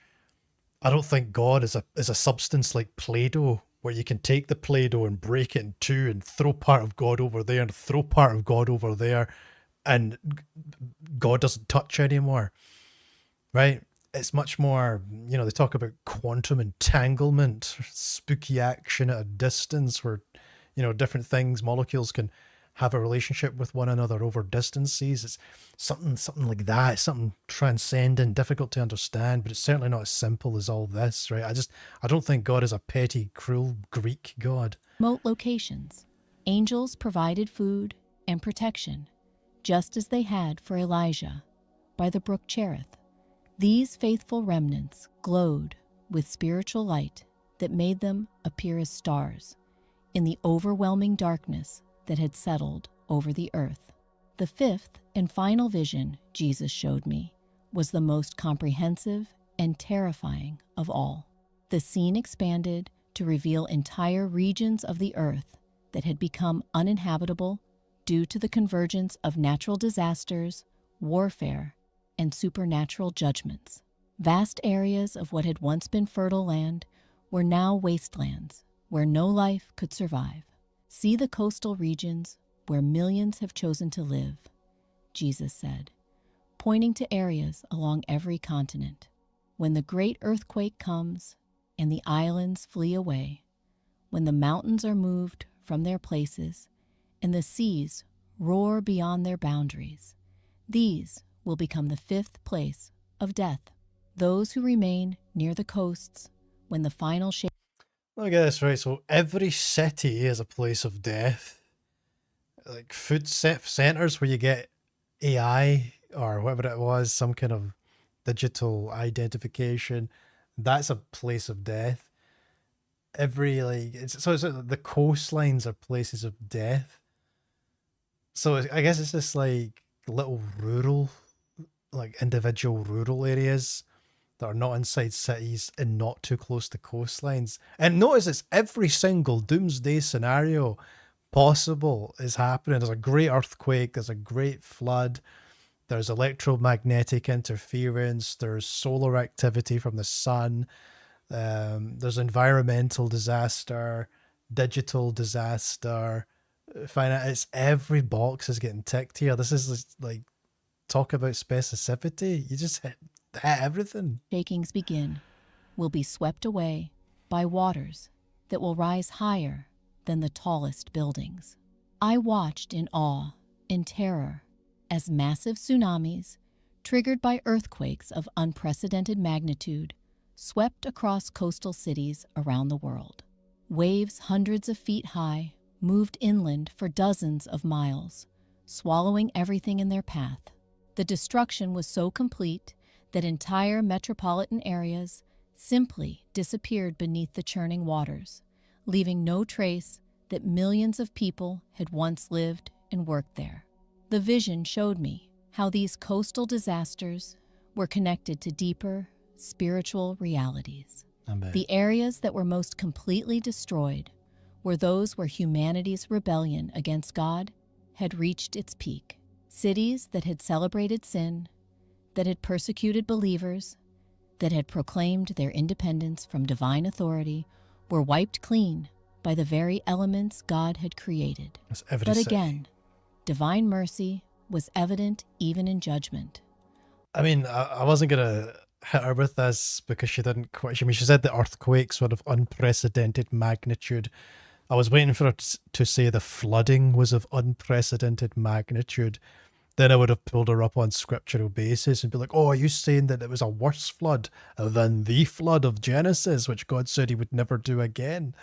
I don't think God is a substance like Play-Doh, where you can take the Play-Doh and break it in two and throw part of God over there and throw part of God over there, and God doesn't touch anymore, right? It's much more, they talk about quantum entanglement, spooky action at a distance where, different things, molecules can have a relationship with one another over distances. It's something like that. It's something transcendent, difficult to understand, but it's certainly not as simple as all this, right? I don't think God is a petty, cruel Greek God. Remote locations. Angels provided food and protection, just as they had for Elijah by the brook Cherith. These faithful remnants glowed with spiritual light that made them appear as stars in the overwhelming darkness that had settled over the earth. The fifth and final vision Jesus showed me was the most comprehensive and terrifying of all. The scene expanded to reveal entire regions of the earth that had become uninhabitable due to the convergence of natural disasters, warfare, and supernatural judgments. Vast areas of what had once been fertile land were now wastelands where no life could survive. See the coastal regions where millions have chosen to live, Jesus said, pointing to areas along every continent. When the great earthquake comes and the islands flee away, when the mountains are moved from their places and the seas roar beyond their boundaries, these will become the fifth place of death. Those who remain near the coasts when the final shape. Let me get this right. So every city is a place of death. Like food centers where you get AI or whatever it was, some kind of digital identification, that's a place of death. Every it's the coastlines are places of death. So I guess it's just like little rural, like individual rural areas that are not inside cities and not too close to coastlines. And notice it's every single doomsday scenario possible is happening. There's a great earthquake, there's a great flood, there's electromagnetic interference, there's solar activity from the sun, there's environmental disaster, digital disaster. It's every box is getting ticked here. This is like, talk about specificity. You just hit everything. Shakings begin, will be swept away by waters that will rise higher than the tallest buildings. I watched in awe and terror as massive tsunamis, triggered by earthquakes of unprecedented magnitude, swept across coastal cities around the world. Waves hundreds of feet high moved inland for dozens of miles, swallowing everything in their path. The destruction was so complete that entire metropolitan areas simply disappeared beneath the churning waters, leaving no trace that millions of people had once lived and worked there. The vision showed me how these coastal disasters were connected to deeper spiritual realities. The areas that were most completely destroyed were those where humanity's rebellion against God had reached its peak. Cities that had celebrated sin, that had persecuted believers, that had proclaimed their independence from divine authority, were wiped clean by the very elements God had created. But again, divine mercy was evident even in judgment. I mean, I wasn't going to hit her with this because she didn't quite. I mean, she said the earthquake sort of unprecedented magnitude. I was waiting for her to say the flooding was of unprecedented magnitude. Then I would have pulled her up on scriptural basis and be like, oh, are you saying that it was a worse flood than the flood of Genesis, which God said he would never do again?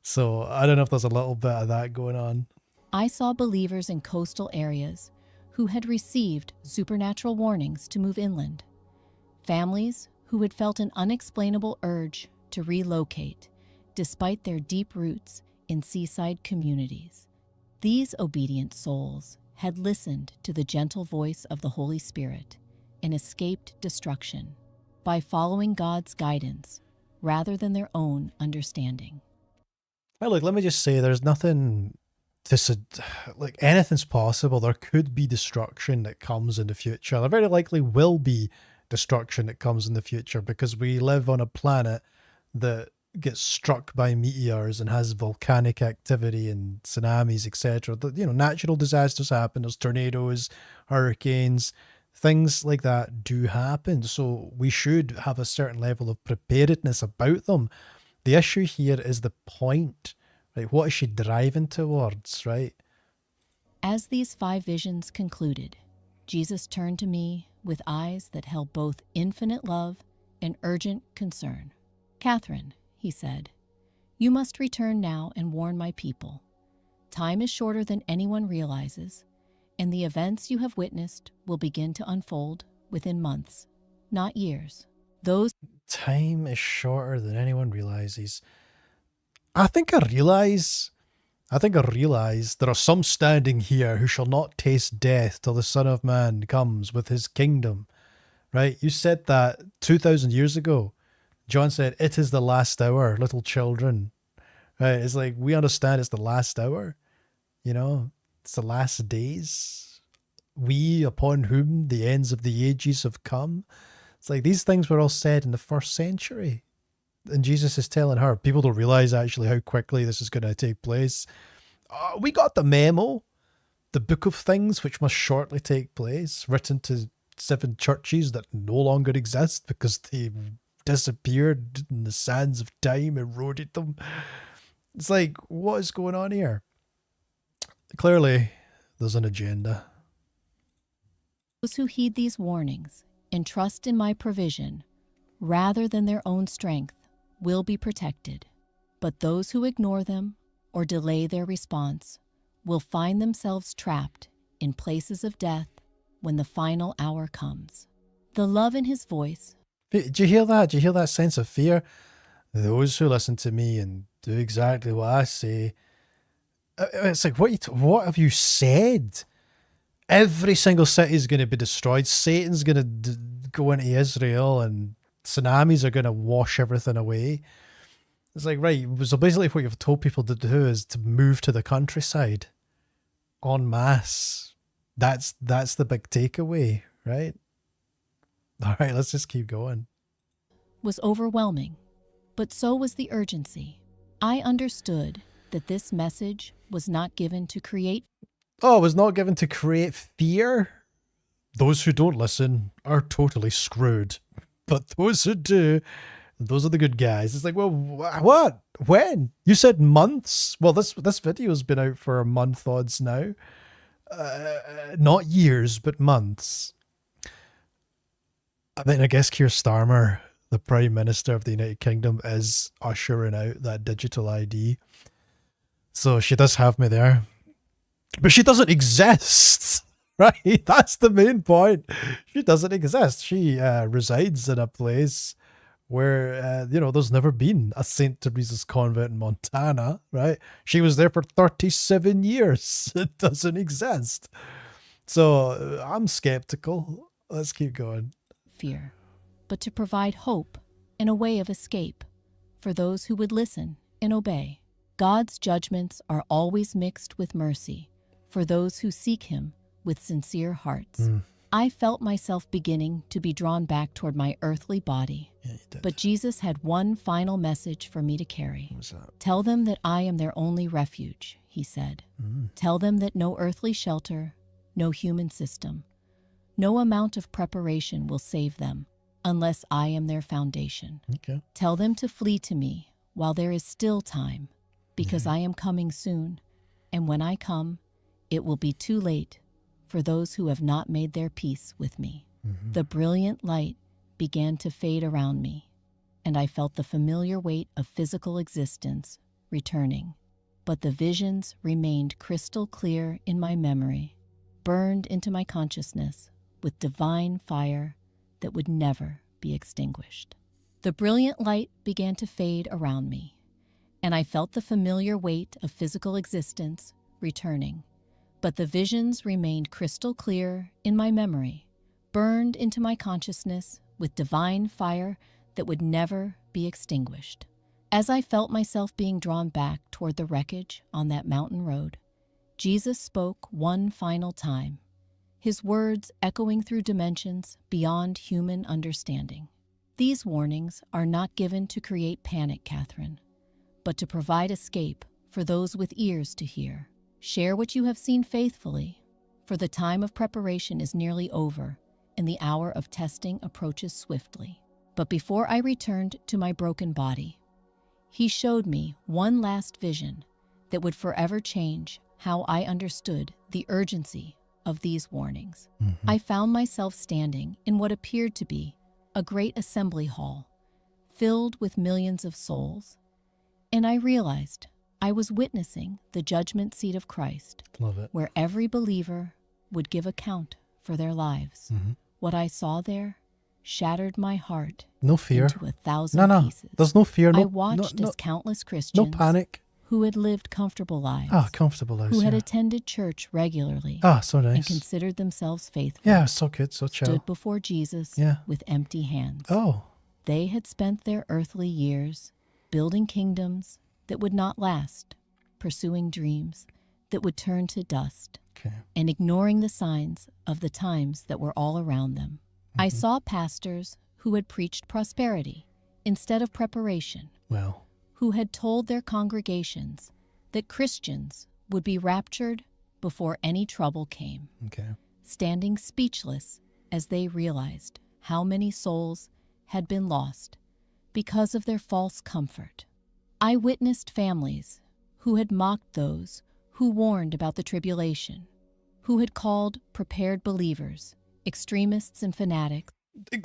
So I don't know if there's a little bit of that going on. I saw believers in coastal areas who had received supernatural warnings to move inland, families who had felt an unexplainable urge to relocate despite their deep roots in seaside communities. These obedient souls had listened to the gentle voice of the Holy Spirit and escaped destruction by following God's guidance rather than their own understanding. Well, look, let me just say there's nothing like anything's possible. There could be destruction that comes in the future. There very likely will be destruction that comes in the future because we live on a planet that gets struck by meteors and has volcanic activity and tsunamis, etc. Natural disasters happen. There's tornadoes, hurricanes, things like that do happen. So we should have a certain level of preparedness about them. The issue here is the point, right? What is she driving towards, right? As these 5 visions concluded, Jesus turned to me with eyes that held both infinite love and urgent concern. "Catherine," he said, "you must return now and warn my people. Time is shorter than anyone realizes, and the events you have witnessed will begin to unfold within months, not years. Those Time is shorter than anyone realizes. I think I realize there are some standing here who shall not taste death till the Son of Man comes with his kingdom. Right? You said that 2,000 years ago. John said, "It is the last hour, little children." Right? It's like, we understand it's the last hour. It's the last days. We upon whom the ends of the ages have come. It's like these things were all said in the 1st century. And Jesus is telling her, people don't realize actually how quickly this is going to take place. We got the memo, the book of things which must shortly take place, written to 7 churches that no longer exist because they disappeared in the sands of time, eroded them. It's like, what is going on here? Clearly, there's an agenda. who heed these warnings and trust in my provision rather than their own strength will be protected, but those who ignore them or delay their response will find themselves trapped in places of death when the final hour comes. The love in his voice. Do you hear that? Do you hear that sense of fear? Those who listen to me and do exactly what I say. It's like, what have you said? Every single city is going to be destroyed. Satan's going to go into Israel and tsunamis are going to wash everything away. It's like, right, so basically what you've told people to do is to move to the countryside en masse. That's the big takeaway, right? All right, let's just keep going. Was overwhelming, but so was the urgency. I understood that this message was not given to create. Oh, it was not given to create fear? Those who don't listen are totally screwed. But those who do, those are the good guys. It's like, well, what? When? You said months? Well, this video's been out for a month odds now. Not years, but months. I mean, I guess Keir Starmer, the Prime Minister of the United Kingdom, is ushering out that digital ID. So she does have me there. But she doesn't exist, right? That's the main point. She doesn't exist. She resides in a place where, there's never been a St. Teresa's convent in Montana, right? She was there for 37 years. It doesn't exist. So I'm skeptical. Let's keep going. Fear, but to provide hope and a way of escape for those who would listen and obey. God's judgments are always mixed with mercy for those who seek him with sincere hearts. I felt myself beginning to be drawn back toward my earthly body. Yeah, you did. But Jesus had one final message for me to carry. What was that? Tell them that I am their only refuge, he said. Tell them that no earthly shelter, no human system, no amount of preparation will save them unless I am their foundation. Okay. Tell them to flee to me while there is still time, because I am coming soon, and when I come, it will be too late for those who have not made their peace with me. The brilliant light began to fade around me, and I felt the familiar weight of physical existence returning, but the visions remained crystal clear in my memory, burned into my consciousness with divine fire that would never be extinguished. The brilliant light began to fade around me, and I felt the familiar weight of physical existence returning, but the visions remained crystal clear in my memory, burned into my consciousness with divine fire that would never be extinguished. As I felt myself being drawn back toward the wreckage on that mountain road, Jesus spoke one final time, his words echoing through dimensions beyond human understanding. These warnings are not given to create panic, Catherine, but to provide escape for those with ears to hear. Share what you have seen faithfully, for the time of preparation is nearly over, and the hour of testing approaches swiftly. But before I returned to my broken body, he showed me one last vision that would forever change how I understood the urgency of these warnings. I found myself standing in what appeared to be a great assembly hall, filled with millions of souls, and I realized I was witnessing the judgment seat of Christ, Love it. where every believer would give account for their lives. What I saw there shattered my heart No fear. into 1,000 No. pieces. There's no fear. I No, watched no, as countless no Christians panic. who had lived comfortable lives, Comfortable lives. who had Yeah. attended church regularly So and nice. considered themselves faithful, Yeah, so good, so chill. stood before Jesus Yeah. with empty hands. Oh, They had spent their earthly years building kingdoms that would not last, pursuing dreams that would turn to dust, okay. and ignoring the signs of the times that were all around them. I saw pastors who had preached prosperity instead of preparation, Well, who had told their congregations that Christians would be raptured before any trouble came, okay. standing speechless as they realized how many souls had been lost because of their false comfort. I witnessed families who had mocked those who warned about the tribulation, who had called prepared believers extremists and fanatics.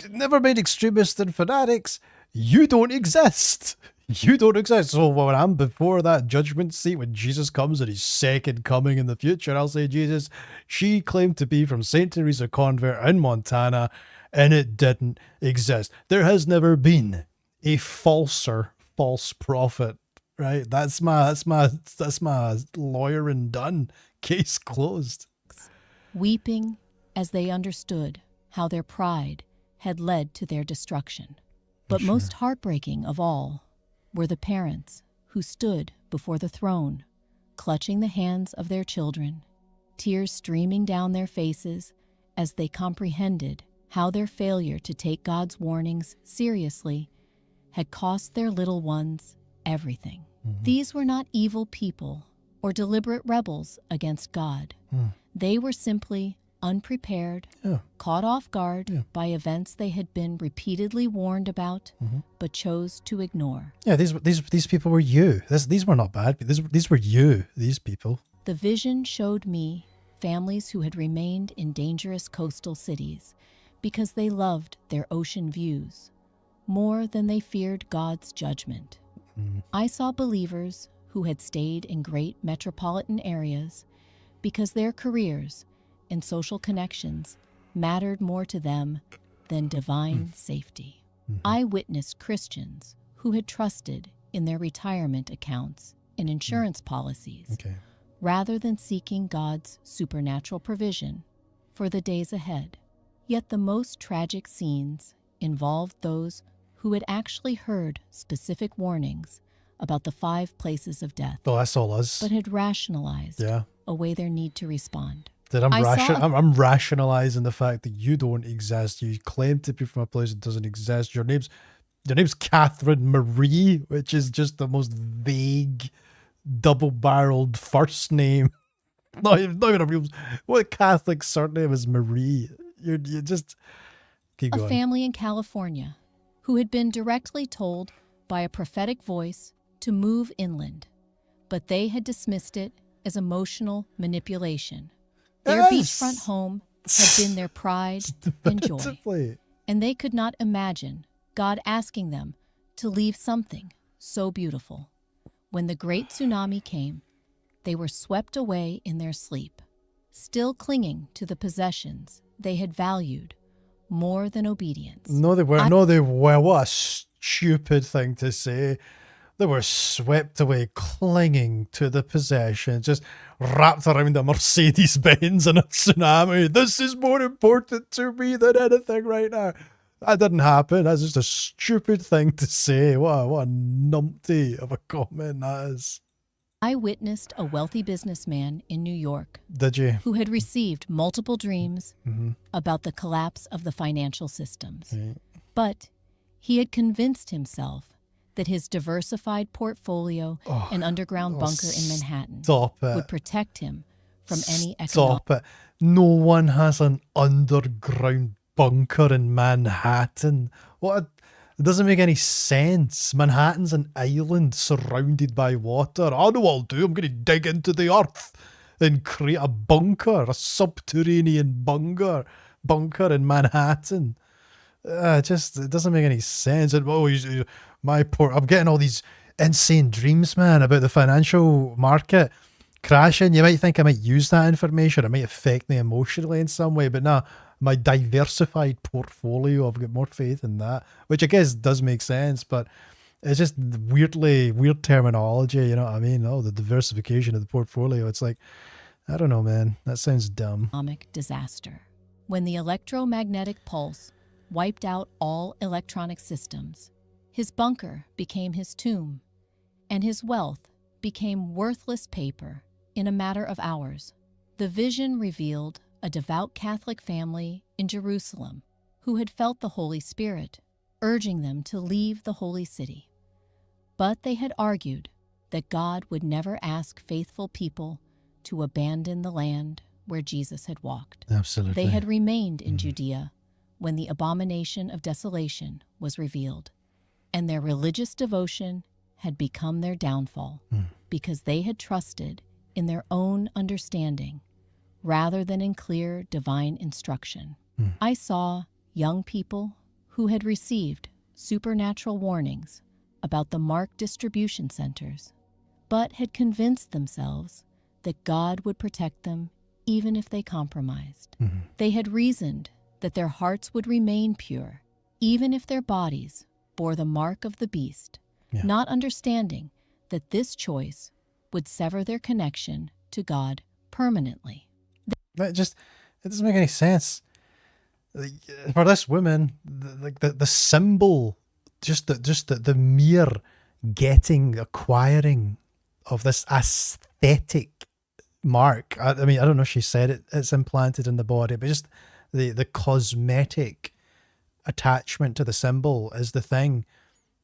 Never mind extremists and fanatics. You don't exist. You don't exist. So when I'm before that judgment seat, when Jesus comes at his second coming in the future, I'll say, Jesus, she claimed to be from St. Teresa Convent in Montana, and it didn't exist. There has never been a false prophet. Right? That's my lawyer and done. Case closed. Weeping as they understood how their pride had led to their destruction. But most heartbreaking of all were the parents who stood before the throne, clutching the hands of their children, tears streaming down their faces as they comprehended how their failure to take God's warnings seriously had cost their little ones everything. These were not evil people or deliberate rebels against God. They were simply unprepared, caught off guard by events they had been repeatedly warned about, but chose to ignore. Yeah, these people were you. These were not bad. These were you. These people. The vision showed me families who had remained in dangerous coastal cities because they loved their ocean views more than they feared God's judgment. I saw believers who had stayed in great metropolitan areas because their careers and social connections mattered more to them than divine safety. I witnessed Christians who had trusted in their retirement accounts and insurance policies rather than seeking God's supernatural provision for the days ahead. Yet the most tragic scenes involved those who had actually heard specific warnings about the 5 places of death, Oh, that's all us. but had rationalized away their need to respond. That I'm rationalizing the fact that you don't exist. You claim to be from a place that doesn't exist. Your name's Catherine Marie, which is just the most vague, double-barreled first name. Not even a real. What Catholic surname is Marie? You just keep going. A family in California who had been directly told by a prophetic voice to move inland, but they had dismissed it as emotional manipulation. Their Yes. beachfront home had been their pride and joy, Definitively. and they could not imagine God asking them to leave something so beautiful. When the great tsunami came, they were swept away in their sleep, still clinging to the possessions they had valued more than obedience. No, they weren't. No, they were. What a stupid thing to say. They were swept away, clinging to the possessions, just wrapped around a Mercedes-Benz in a tsunami. This is more important to me than anything right now. That didn't happen. That's just a stupid thing to say. What a numpty of a comment that is. I witnessed a wealthy businessman in New York Did you? who had received multiple dreams about the collapse of the financial systems. Right. But he had convinced himself that his diversified portfolio and underground bunker in Manhattan Stop it. would protect him from any economic... Stop it. No one has an underground bunker in Manhattan. It doesn't make any sense. Manhattan's an island surrounded by water. I know what I'll do. I'm going to dig into the earth and create a bunker, a subterranean bunker in Manhattan. It doesn't make any sense. And I'm getting all these insane dreams, man, about the financial market crashing. You might think I might use that information. It might affect me emotionally in some way, but no, my diversified portfolio, I've got more faith in that, which I guess does make sense, but it's just weird terminology, you know what I mean? Oh, the diversification of the portfolio. It's like, I don't know, man. That sounds dumb. economic disaster. When the electromagnetic pulse wiped out all electronic systems, his bunker became his tomb, and his wealth became worthless paper in a matter of hours. The vision revealed a devout Catholic family in Jerusalem who had felt the Holy Spirit urging them to leave the holy city. But they had argued that God would never ask faithful people to abandon the land where Jesus had walked. Absolutely. They had remained in Judea when the abomination of desolation was revealed, and their religious devotion had become their downfall because they had trusted in their own understanding rather than in clear divine instruction. I saw young people who had received supernatural warnings about the mark distribution centers, but had convinced themselves that God would protect them even if they compromised. They had reasoned that their hearts would remain pure even if their bodies bore the mark of the beast, not understanding that this choice would sever their connection to God permanently. It doesn't make any sense. For this woman, the symbol, just the mere acquiring of this aesthetic mark. I mean, I don't know if she said it's implanted in the body, but just the cosmetic attachment to the symbol is the thing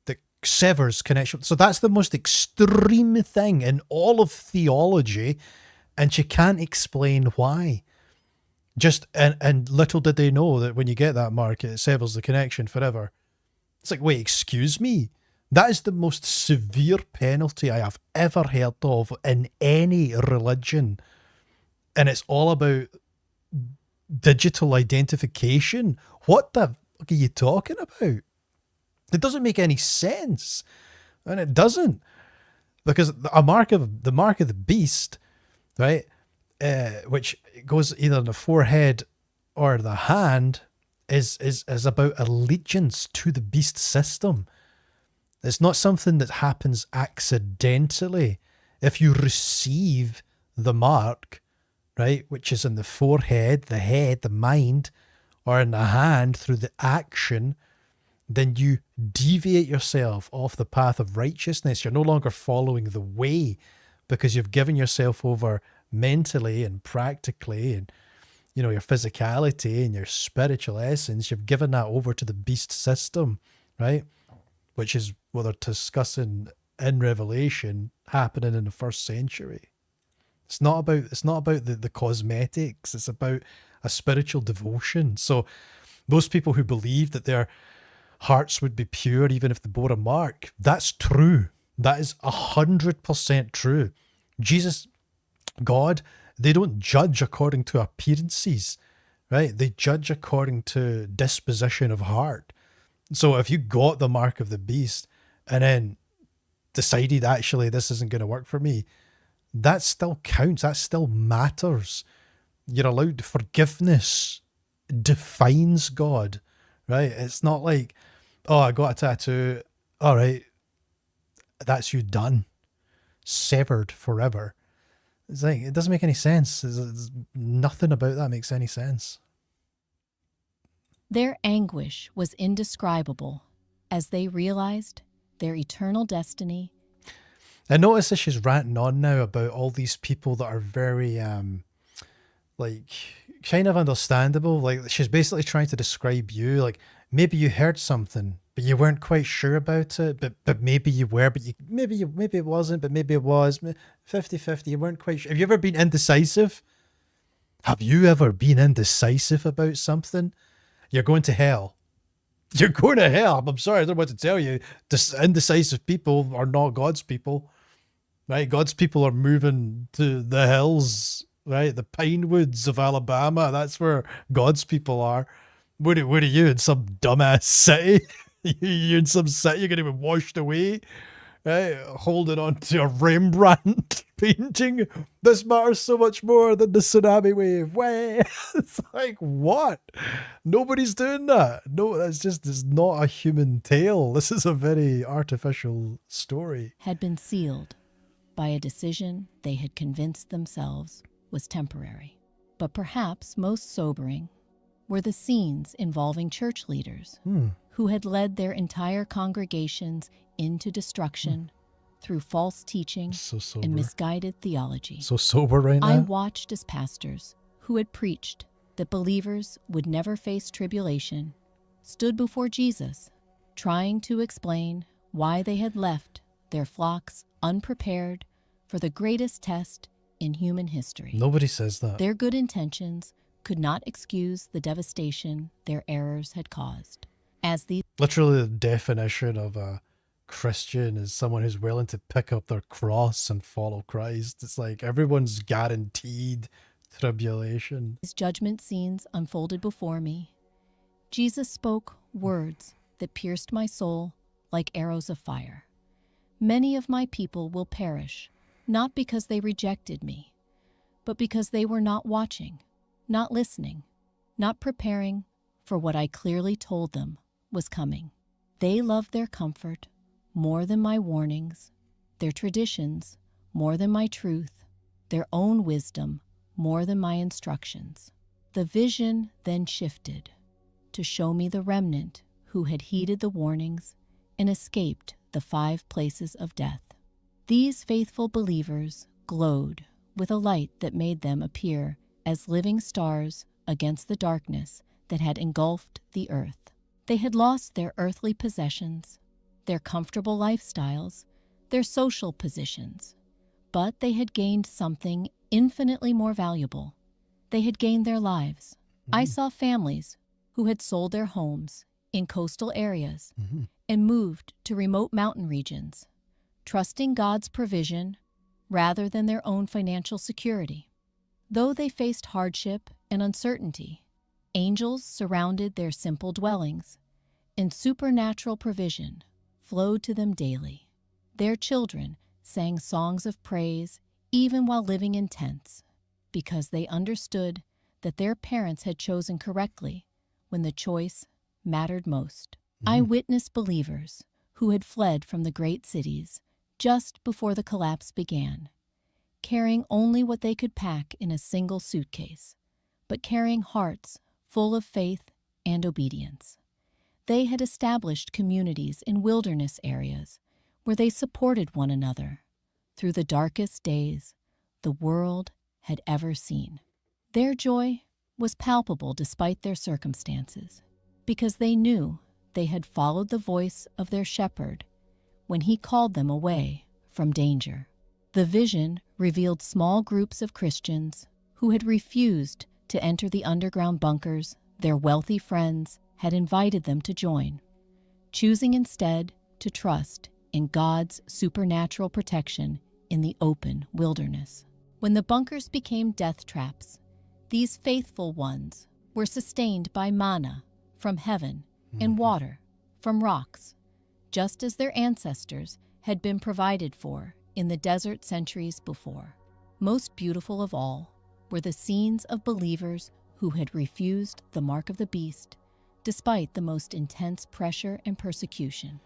that severs connection. So that's the most extreme thing in all of theology, and she can't explain why. And little did they know that when you get that mark, it severs the connection forever. It's like, wait, excuse me? That is the most severe penalty I have ever heard of in any religion. And it's all about digital identification. What the fuck are you talking about? It doesn't make any sense. And it doesn't. Because the mark of the beast, right, which goes either on the forehead or the hand, is about allegiance to the beast system. It's not something that happens accidentally. If you receive the mark, right, which is in the forehead, the head, the mind, or in the hand through the action, then you deviate yourself off the path of righteousness. You're no longer following the way because you've given yourself over mentally and practically, and you know, your physicality and your spiritual essence, you've given that over to the beast system, right? Which is what they're discussing in Revelation happening in the 1st century. It's not about the cosmetics. It's about a spiritual devotion. So those people who believe that their hearts would be pure even if they bore a mark, that's true. That is 100% true. Jesus, God, they don't judge according to appearances, right? They judge according to disposition of heart. So if you got the mark of the beast and then decided actually this isn't going to work for me, that still counts. That still matters. You're allowed forgiveness defines God, right? It's not like, oh, I got a tattoo. All right, that's you done, severed forever. It's like, it doesn't make any sense. There's nothing about that makes any sense. Their anguish was indescribable as they realized their eternal destiny. I notice that she's ranting on now about all these people that are very, like, kind of understandable. Like, she's basically trying to describe you. Like, maybe you heard something, but you weren't quite sure about it. But maybe you were, but maybe it wasn't, but maybe it was. 50-50, you weren't quite sure. Have you ever been indecisive? Have you ever been indecisive about something? You're going to hell. You're going to hell. I'm sorry, I don't know what to tell you. Indecisive people are not God's people, right? God's people are moving to the hills, right? The pine woods of Alabama. That's where God's people are. What are you, in some dumbass city? You're in some city, you're going to be washed away, right? Holding on to a Rembrandt painting. This matters so much more than the tsunami wave. Way. It's like, what? Nobody's doing that. No, it's not a human tale. This is a very artificial story. Had been sealed by a decision they had convinced themselves was temporary. But perhaps most sobering were the scenes involving church leaders who had led their entire congregations into destruction through false teaching and misguided theology. So sober right now. I watched as pastors who had preached that believers would never face tribulation stood before Jesus, trying to explain why they had left their flocks unprepared for the greatest test in human history. Nobody says that. Their good intentions could not excuse the devastation their errors had caused. Literally the definition of a Christian is someone who's willing to pick up their cross and follow Christ. It's like everyone's guaranteed tribulation. These judgment scenes unfolded before me. Jesus spoke words that pierced my soul like arrows of fire. Many of my people will perish, not because they rejected me, but because they were not watching, not listening, not preparing for what I clearly told them was coming. They loved their comfort more than my warnings, their traditions more than my truth, their own wisdom more than my instructions. The vision then shifted to show me the remnant who had heeded the warnings and escaped the 5 places of death. These faithful believers glowed with a light that made them appear as living stars against the darkness that had engulfed the earth. They had lost their earthly possessions, their comfortable lifestyles, their social positions, but they had gained something infinitely more valuable. They had gained their lives. I saw families who had sold their homes in coastal areas and moved to remote mountain regions, trusting God's provision rather than their own financial security. Though they faced hardship and uncertainty, angels surrounded their simple dwellings, and supernatural provision flowed to them daily. Their children sang songs of praise even while living in tents, because they understood that their parents had chosen correctly when the choice mattered most. I witnessed believers who had fled from the great cities just before the collapse began, carrying only what they could pack in a single suitcase, but carrying hearts full of faith and obedience. They had established communities in wilderness areas where they supported one another through the darkest days the world had ever seen. Their joy was palpable despite their circumstances, because they knew they had followed the voice of their shepherd when he called them away from danger. The vision revealed small groups of Christians who had refused to enter the underground bunkers their wealthy friends had invited them to join, choosing instead to trust in God's supernatural protection in the open wilderness. When the bunkers became death traps, these faithful ones were sustained by manna from heaven and water from rocks, just as their ancestors had been provided for in the desert centuries before. Most beautiful of all were the scenes of believers who had refused the mark of the beast despite the most intense pressure and persecution.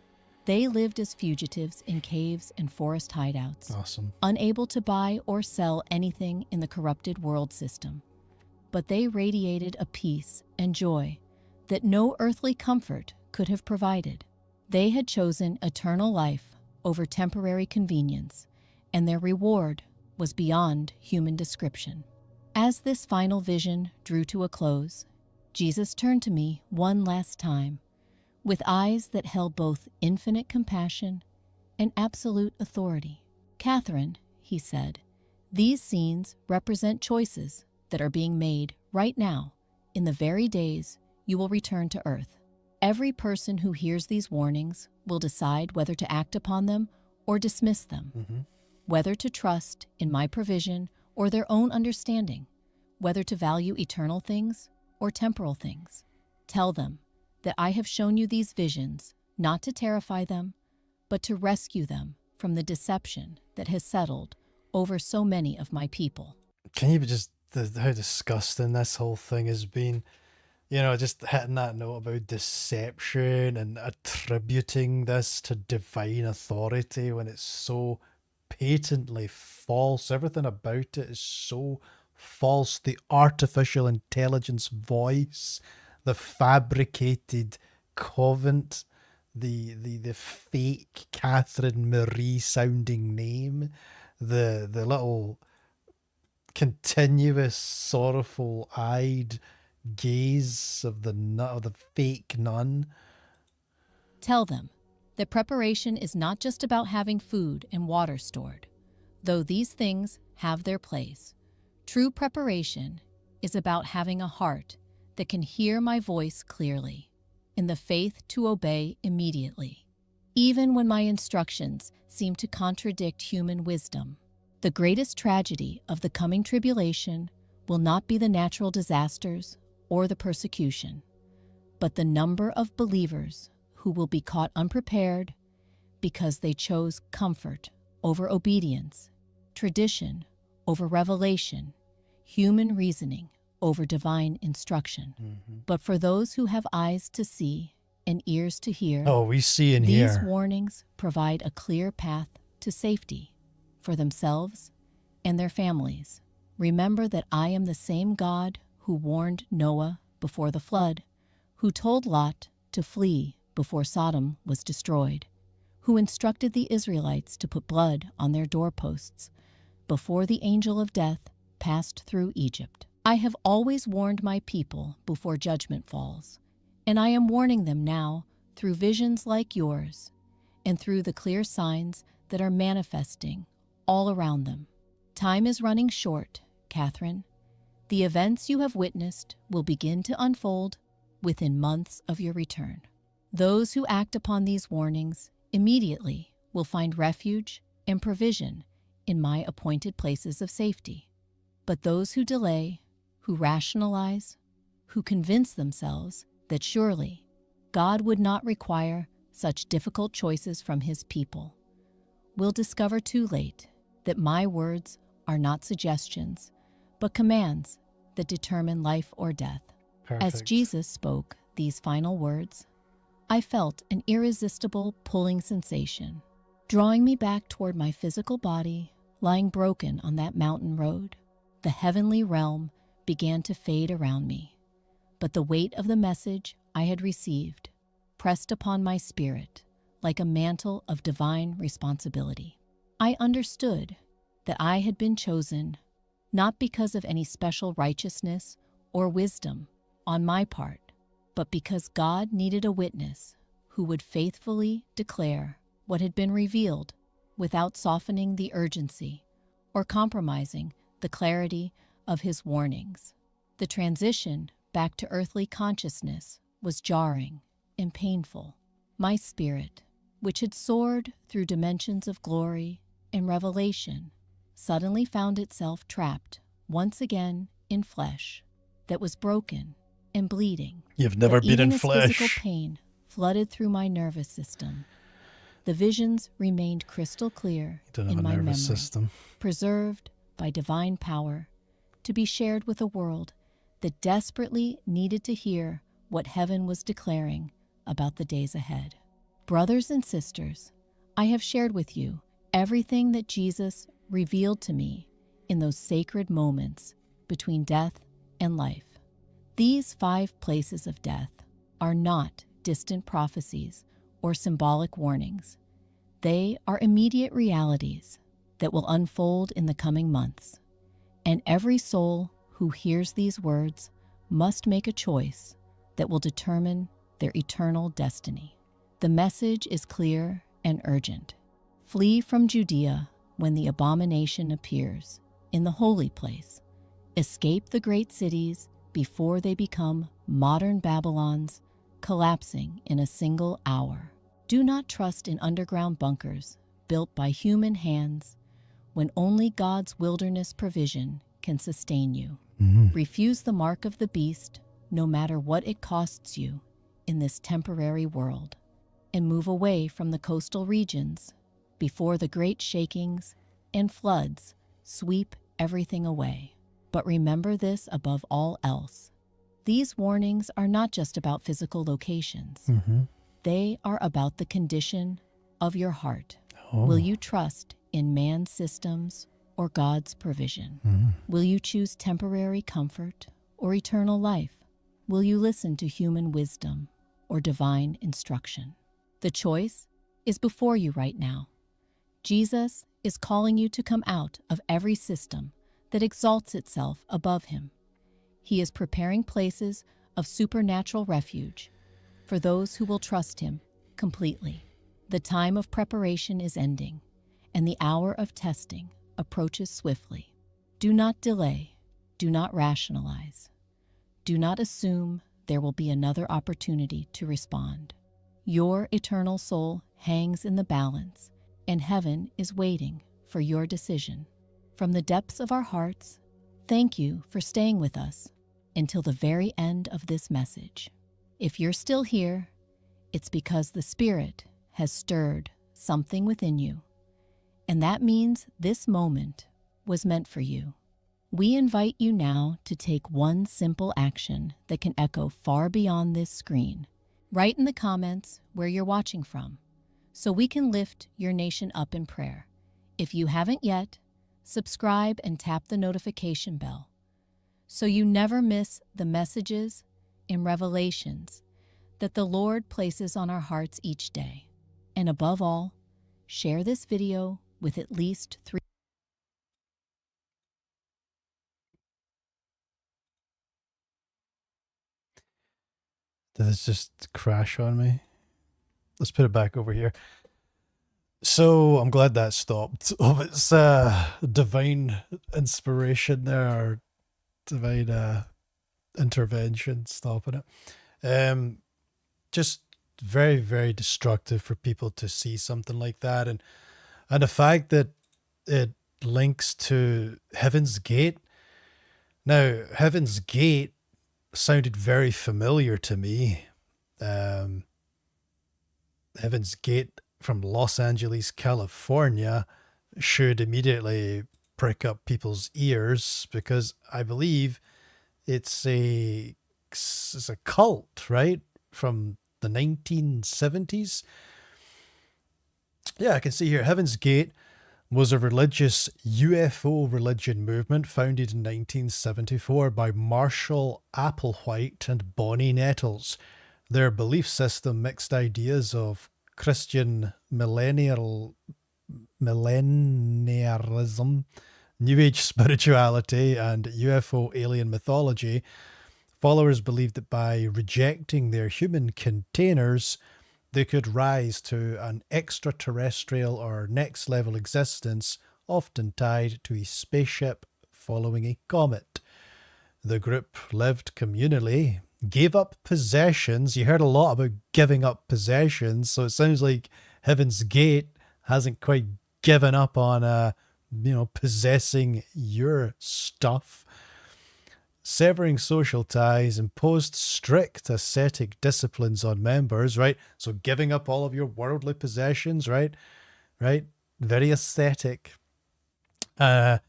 They lived as fugitives in caves and forest hideouts, Awesome. unable to buy or sell anything in the corrupted world system. But they radiated a peace and joy that no earthly comfort could have provided. They had chosen eternal life over temporary convenience, and their reward was beyond human description. As this final vision drew to a close, Jesus turned to me one last time, with eyes that held both infinite compassion and absolute authority. "Catherine," he said, "these scenes represent choices that are being made right now in the very days you will return to earth. Every person who hears these warnings will decide whether to act upon them or dismiss them, whether to trust in my provision or their own understanding, whether to value eternal things or temporal things. Tell them that I have shown you these visions not to terrify them, but to rescue them from the deception that has settled over so many of my people." Can you just, how disgusting this whole thing has been? You know, just hitting that note about deception and attributing this to divine authority when it's so patently false. Everything about it is so false. The artificial intelligence voice, the fabricated convent, the fake Catherine Marie sounding name, the little continuous sorrowful eyed gaze of the fake nun. Tell them that preparation is not just about having food and water stored, though these things have their place. True preparation is about having a heart that can hear my voice clearly, in the faith to obey immediately, even when my instructions seem to contradict human wisdom. The greatest tragedy of the coming tribulation will not be the natural disasters or the persecution, but the number of believers who will be caught unprepared because they chose comfort over obedience, tradition over revelation, human reasoning over divine instruction. But for those who have eyes to see and ears to hear, Oh, we see and these hear. warnings provide a clear path to safety for themselves and their families. Remember that I am the same God who warned Noah before the flood, who told Lot to flee before Sodom was destroyed, who instructed the Israelites to put blood on their doorposts before the angel of death passed through Egypt. I have always warned my people before judgment falls, and I am warning them now through visions like yours and through the clear signs that are manifesting all around them. Time is running short, Catherine. The events you have witnessed will begin to unfold within months of your return. Those who act upon these warnings immediately will find refuge and provision in my appointed places of safety. But those who delay, who rationalize, who convince themselves that surely God would not require such difficult choices from his people, will discover too late that my words are not suggestions, but commands that determine life or death. Perfect. As Jesus spoke these final words, I felt an irresistible pulling sensation, drawing me back toward my physical body lying broken on that mountain road. The heavenly realm began to fade around me, but the weight of the message I had received pressed upon my spirit like a mantle of divine responsibility. I understood that I had been chosen not because of any special righteousness or wisdom on my part, but because God needed a witness who would faithfully declare what had been revealed without softening the urgency or compromising the clarity of his warnings. The transition back to earthly consciousness was jarring and painful. My spirit, which had soared through dimensions of glory and revelation, suddenly found itself trapped once again in flesh that was broken and bleeding. You've never But been even in as flesh. physical pain flooded through my nervous system, The visions remained crystal clear Don't have in a my nervous memory, system. preserved by divine power, to be shared with a world that desperately needed to hear what heaven was declaring about the days ahead. Brothers and sisters, I have shared with you everything that Jesus revealed to me in those sacred moments between death and life. These 5 places of death are not distant prophecies or symbolic warnings. They are immediate realities that will unfold in the coming months. And every soul who hears these words must make a choice that will determine their eternal destiny. The message is clear and urgent. Flee from Judea when the abomination appears in the holy place. Escape the great cities before they become modern Babylons, collapsing in a single hour. Do not trust in underground bunkers built by human hands when only God's wilderness provision can sustain you. Refuse the mark of the beast, no matter what it costs you in this temporary world, and move away from the coastal regions before the great shakings and floods sweep everything away. But remember this above all else. These warnings are not just about physical locations. They are about the condition of your heart. Will you trust in man's systems or God's provision? Will you choose temporary comfort or eternal life? Will you listen to human wisdom or divine instruction? The choice is before you right now. Jesus is calling you to come out of every system that exalts itself above him. He is preparing places of supernatural refuge for those who will trust him completely. The time of preparation is ending, and the hour of testing approaches swiftly. Do not delay. Do not rationalize. Do not assume there will be another opportunity to respond. Your eternal soul hangs in the balance, and heaven is waiting for your decision. From the depths of our hearts, thank you for staying with us until the very end of this message. If you're still here, it's because the Spirit has stirred something within you, and that means this moment was meant for you. We invite you now to take one simple action that can echo far beyond this screen. Write in the comments where you're watching from, so we can lift your nation up in prayer. If you haven't yet, subscribe and tap the notification bell so you never miss the messages and revelations that the Lord places on our hearts each day. And above all, share this video with at least 3. Did this just crash on me? Let's put it back over here. So I'm glad that stopped. Oh, it's divine inspiration there, or divine intervention stopping it. Just very, very destructive for people to see something like that, and the fact that it links to Heaven's Gate. Now, Heaven's Gate sounded very familiar to me. Heaven's Gate from Los Angeles, California should immediately prick up people's ears, because I believe it's a cult, right? From the 1970s. Yeah, I can see here, Heaven's Gate was a religious UFO religion movement founded in 1974 by Marshall Applewhite and Bonnie Nettles. Their belief system mixed ideas of Christian millennialism, New Age spirituality, and UFO alien mythology. Followers believed that by rejecting their human containers, they could rise to an extraterrestrial or next level existence, often tied to a spaceship following a comet. The group lived communally, gave up possessions. You heard a lot about giving up possessions, so it sounds like Heaven's Gate hasn't quite given up on possessing your stuff. severing social ties, imposed strict ascetic disciplines on members, right? So giving up all of your worldly possessions, right? Right? Very ascetic. On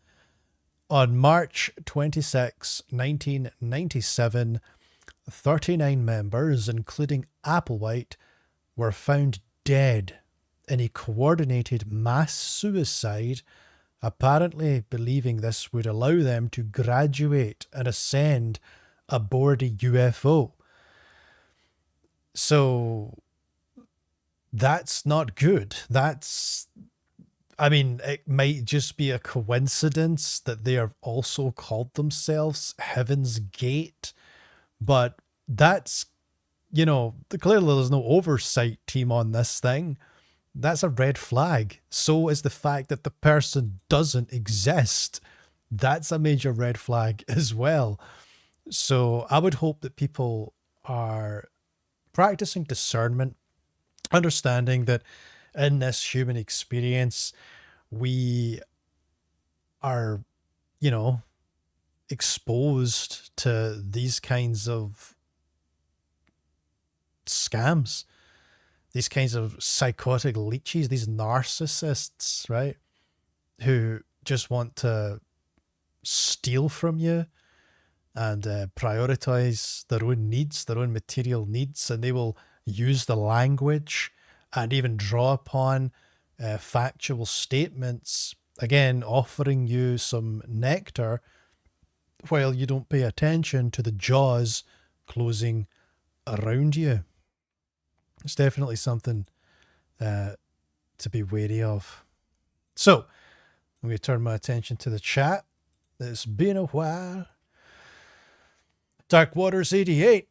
March 26, 1997, 39 members, including Applewhite, were found dead in a coordinated mass suicide, apparently believing this would allow them to graduate and ascend aboard a UFO. So that's not good. I mean, it might just be a coincidence that they have also called themselves Heaven's Gate, but that's, clearly there's no oversight team on this thing. That's a red flag. So is the fact that the person doesn't exist. That's a major red flag as well. So I would hope that people are practicing discernment, understanding that in this human experience, we are, exposed to these kinds of scams, these kinds of psychotic leeches, these narcissists, right? Who just want to steal from you and prioritize their own needs, their own material needs, and they will use the language and even draw upon factual statements, again, offering you some nectar while you don't pay attention to the jaws closing around you. It's definitely something to be wary of. So, I'm going to turn my attention to the chat. It's been a while. Dark Waters 88.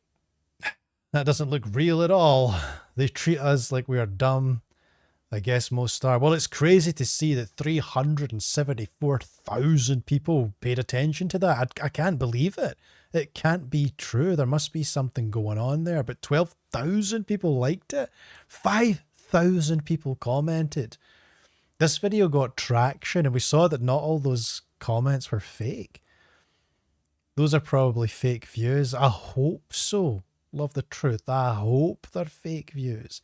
That doesn't look real at all. They treat us like we are dumb. I guess most are. Well, it's crazy to see that 374,000 people paid attention to that. I can't believe it. It can't be true. There must be something going on there. But 12,000 people liked it. 5,000 people commented. This video got traction, and we saw that not all those comments were fake. Those are probably fake views. I hope so. Love the truth. I hope they're fake views.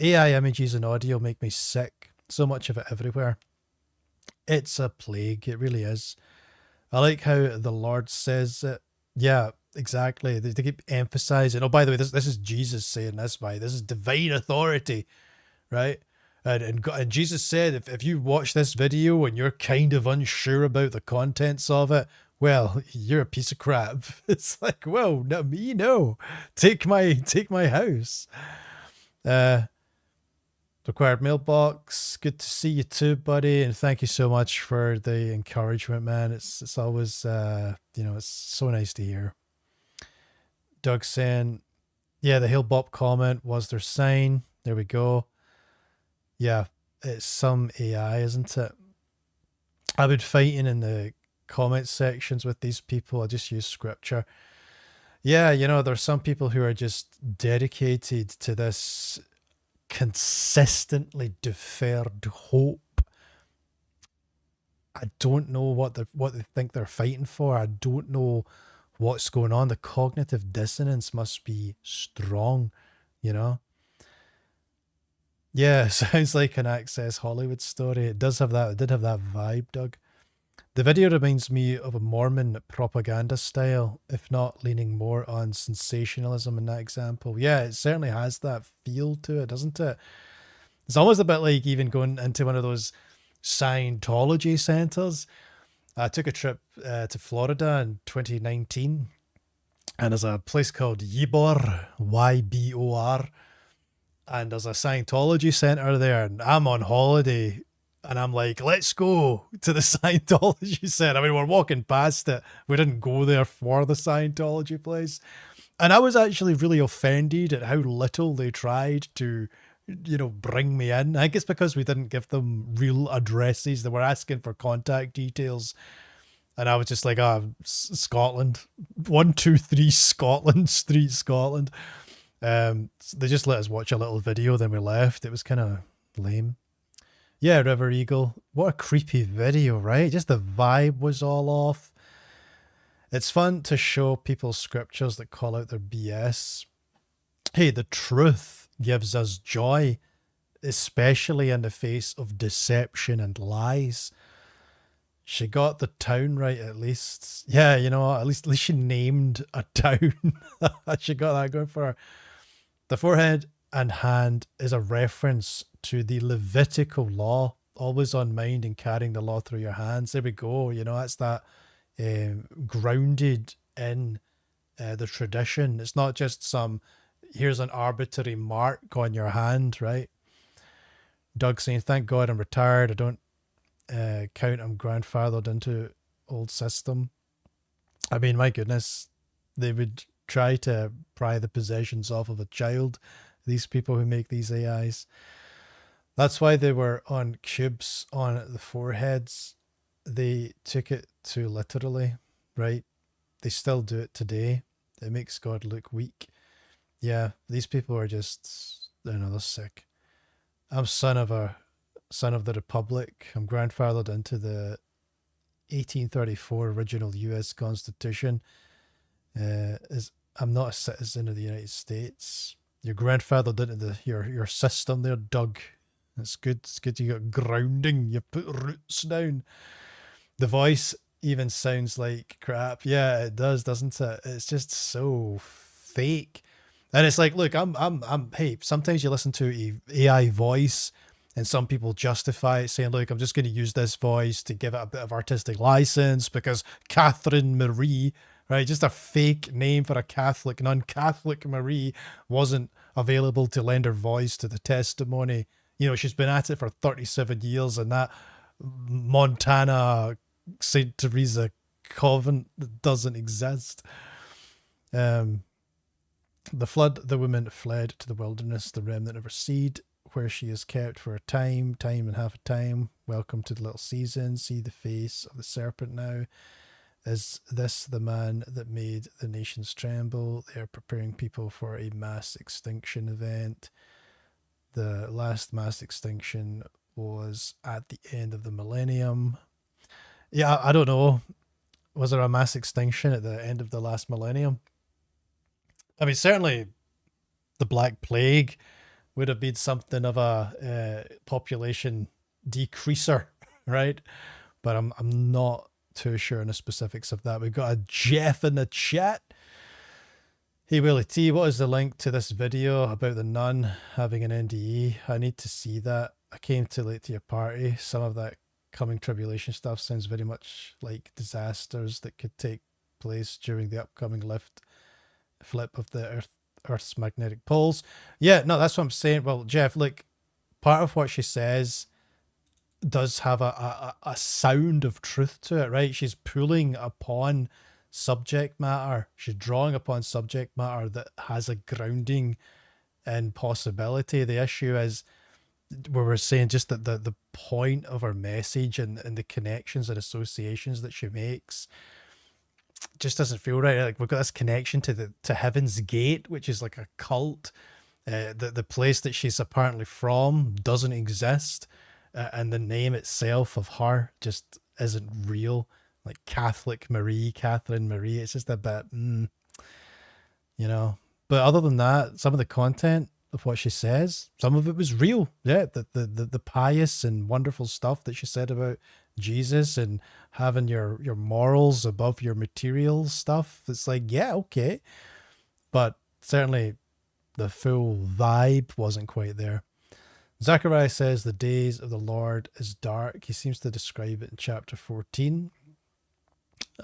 AI images and audio make me sick. So much of it everywhere. It's a plague. It really is. I like how the Lord says it. Yeah, exactly. They keep emphasizing. Oh, by the way, this is Jesus saying this, this is divine authority, right? And Jesus said, if you watch this video and you're kind of unsure about the contents of it, well, you're a piece of crap. It's like, whoa, not me, no. Take my house. Required mailbox. Good to see you too, buddy, and thank you so much for the encouragement, man. It's always it's so nice to hear. Doug saying, yeah, the Hill Bop comment was their sign. There we go. Yeah, it's some AI, isn't it? I've been fighting in the comment sections with these people. I just use scripture. Yeah, there's some people who are just dedicated to this consistently deferred hope. I don't know what they think they're fighting for. I don't know what's going on. The cognitive dissonance must be strong, Yeah, sounds like an Access Hollywood story. It does have that. It did have that vibe, Doug. The video reminds me of a Mormon propaganda style, if not leaning more on sensationalism in that example. Yeah, it certainly has that feel to it, doesn't it? It's almost a bit like even going into one of those Scientology centers. I took a trip to Florida in 2019, and there's a place called Ybor, Y-B-O-R, and there's a Scientology center there, and I'm on holiday. And I'm like, let's go to the Scientology center. I mean, we're walking past it. We didn't go there for the Scientology place. And I was actually really offended at how little they tried to, bring me in. I think it's because we didn't give them real addresses. They were asking for contact details. And I was just like, Scotland. 123 Scotland Street, Scotland. They just let us watch a little video, then we left. It was kind of lame. Yeah, River Eagle. What a creepy video, right? Just the vibe was all off. It's fun to show people scriptures that call out their BS. Hey, the truth gives us joy, especially in the face of deception and lies. She got the town right at least. Yeah, you know, at least she named a town. She got that going for her. The forehead and hand is a reference to the Levitical law, always on mind and carrying the law through your hands. There we go. You know, that's that grounded in the tradition. It's not just some, here's an arbitrary mark on your hand, right? Doug saying, thank God I'm retired. I don't count I'm grandfathered into old system. I mean, my goodness, they would try to pry the possessions off of a child, these people who make these AIs. That's why they were on cubes on the foreheads. They took it too literally, right? They still do it today. It makes God look weak. Yeah, these people are just, I don't know, they're sick. I'm son of the Republic. I'm grandfathered into the 1834 original U.S. Constitution. I'm not a citizen of the United States. You're grandfathered into your system there, Doug. It's good. It's good you got grounding. You put roots down. The voice even sounds like crap. Yeah, it does, doesn't it? It's just so fake. And it's like, look, hey, sometimes you listen to a AI voice and some people justify it saying, look, I'm just going to use this voice to give it a bit of artistic license because Catherine Marie, right, just a fake name for a Catholic, non-Catholic Marie wasn't available to lend her voice to the testimony. You know, she's been at it for 37 years and that Montana St. Teresa convent doesn't exist. The flood, the woman fled to the wilderness, the remnant of her seed, where she is kept for a time and half a time. Welcome to the little season. See the face of the serpent now. Is this the man that made the nations tremble? They are preparing people for a mass extinction event. The last mass extinction was at the end of the millennium. Yeah, I don't know. Was there a mass extinction at the end of the last millennium? I mean, certainly the Black Plague would have been something of a population decreaser, right? But I'm not too sure on the specifics of that. We've got a Jeff in the chat. Hey, Willie T, what is the link to this video about the nun having an NDE? I need to see that. I came too late to your party. Some of that coming tribulation stuff sounds very much like disasters that could take place during the upcoming flip of the Earth's magnetic poles. Yeah, no, that's what I'm saying. Well, Jeff, look, part of what she says does have a sound of truth to it, right? She's pulling upon subject matter. She's drawing upon subject matter that has a grounding in possibility. The issue is where we're saying just that the point of her message and the connections and associations that she makes just doesn't feel right. Like we've got this connection to Heaven's Gate, which is like a cult. The place that she's apparently from doesn't exist, and the name itself of her just isn't real. Like Catholic Marie, Catherine Marie, it's just a bit, you know. But other than that, some of the content of what she says, some of it was real. Yeah, the pious and wonderful stuff that she said about Jesus and having your morals above your material stuff. It's like, yeah, okay. But certainly the full vibe wasn't quite there. Zechariah says the days of the Lord is dark. He seems to describe it in chapter 14.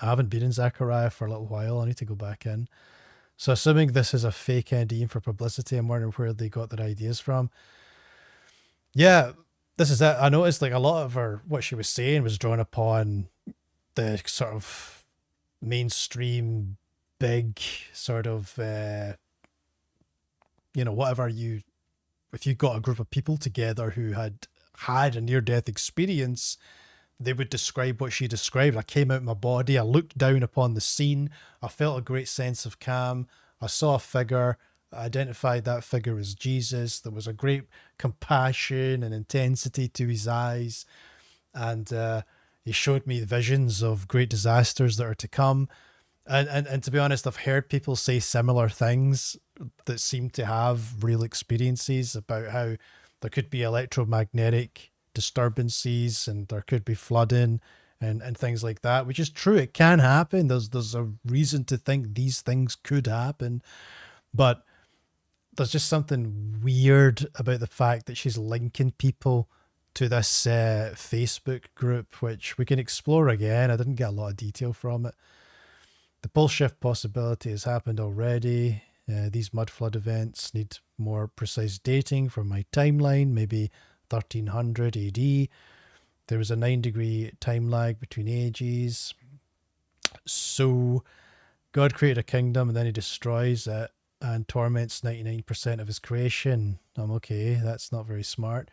I haven't been in Zechariah for a little while. I need to go back in. So assuming this is a fake NDE for publicity, I'm wondering where they got their ideas from. Yeah, this is it. I noticed like a lot of what she was saying was drawn upon the sort of mainstream, big sort of, whatever if you got a group of people together who had a near-death experience, they would describe what she described. I came out of my body. I looked down upon the scene. I felt a great sense of calm. I saw a figure. I identified that figure as Jesus. There was a great compassion and intensity to his eyes. And he showed me visions of great disasters that are to come. And to be honest, I've heard people say similar things that seem to have real experiences about how there could be electromagnetic disturbances and there could be flooding and things like that, which is true. It can happen. There's a reason to think these things could happen. But there's just something weird about the fact that she's linking people to this Facebook group, which we can explore again. I didn't get a lot of detail from it. The pole shift possibility has happened already. These mud flood events need more precise dating for my timeline, maybe 1300 AD. There was a 9-degree time lag between ages. So God created a kingdom and then he destroys it and torments 99% of his creation. I'm okay. That's not very smart.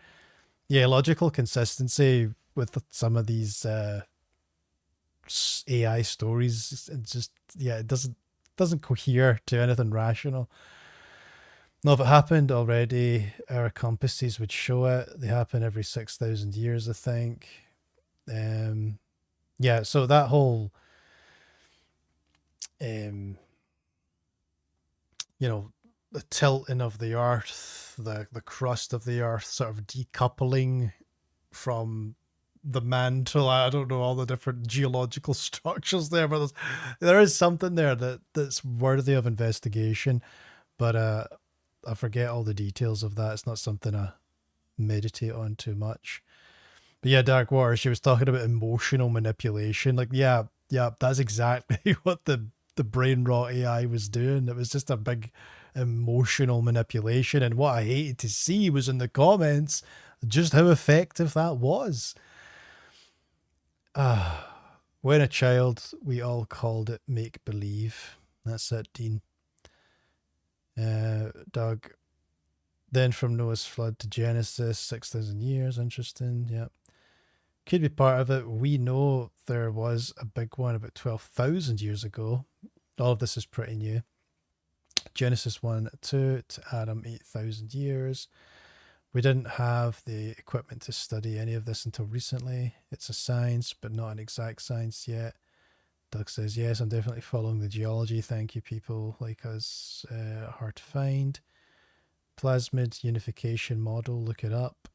Yeah, logical consistency with some of these AI stories. It's just, yeah, it doesn't cohere to anything rational. Now, if it happened already, our compasses would show it. They happen every 6,000 years, I think. Yeah, so that whole, you know, the tilting of the earth, the crust of the earth sort of decoupling from the mantle. I don't know all the different geological structures there, but there is something there that's worthy of investigation. But I forget all the details of that. It's not something I meditate on too much. But yeah, Dark Water, she was talking about emotional manipulation. Like, yeah, that's exactly what the brain rot AI was doing. It was just a big emotional manipulation. And what I hated to see was in the comments just how effective that was. When a child, we all called it make-believe. That's it, Dean. Doug. Then from Noah's flood to Genesis, 6,000 years. Interesting. Yep. Could be part of it. We know there was a big one about 12,000 years ago. All of this is pretty new. Genesis 1, 2 to Adam, 8,000 years. We didn't have the equipment to study any of this until recently. It's a science, but not an exact science yet. Doug says, yes, I'm definitely following the geology. Thank you, people like us. Hard to find. Plasmid unification model, look it up.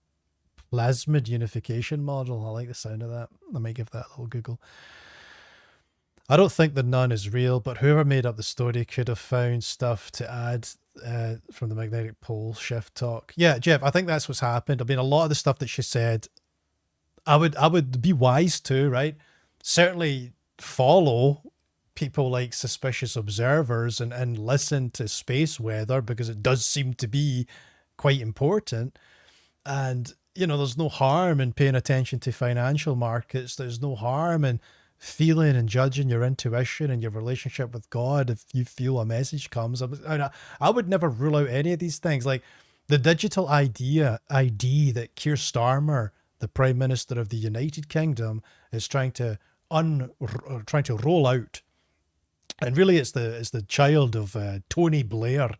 Plasmid unification model, I like the sound of that. I might give that a little Google. I don't think the nun is real, but whoever made up the story could have found stuff to add from the magnetic pole shift talk. Yeah, Jeff, I think that's what's happened. I mean, a lot of the stuff that she said, I would be wise to, right? Certainly follow people like Suspicious Observers and listen to space weather, because it does seem to be quite important. And, you know, there's no harm in paying attention to financial markets. There's no harm in feeling and judging your intuition and your relationship with God if you feel a message comes. I would never rule out any of these things. Like the digital ID that Keir Starmer, the Prime Minister of the United Kingdom, is trying to roll out. And really it's the child of Tony Blair,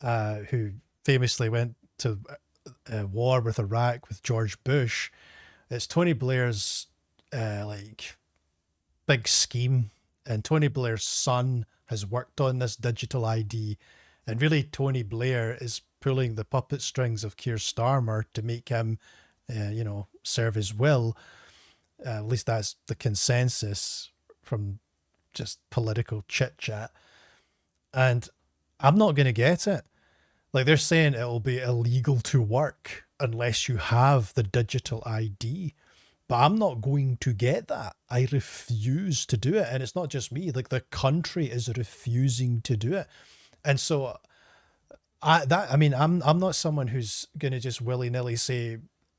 who famously went to war with Iraq with George Bush. It's Tony Blair's like big scheme, and Tony Blair's son has worked on this digital ID, and really Tony Blair is pulling the puppet strings of Keir Starmer to make him serve his will. At least that's the consensus from just political chit chat. And I'm not going to get it. Like they're saying it'll be illegal to work unless you have the digital ID. But I'm not going to get that. I refuse to do it. And it's not just me, like the country is refusing to do it. And so I'm not someone who's going to just willy-nilly say,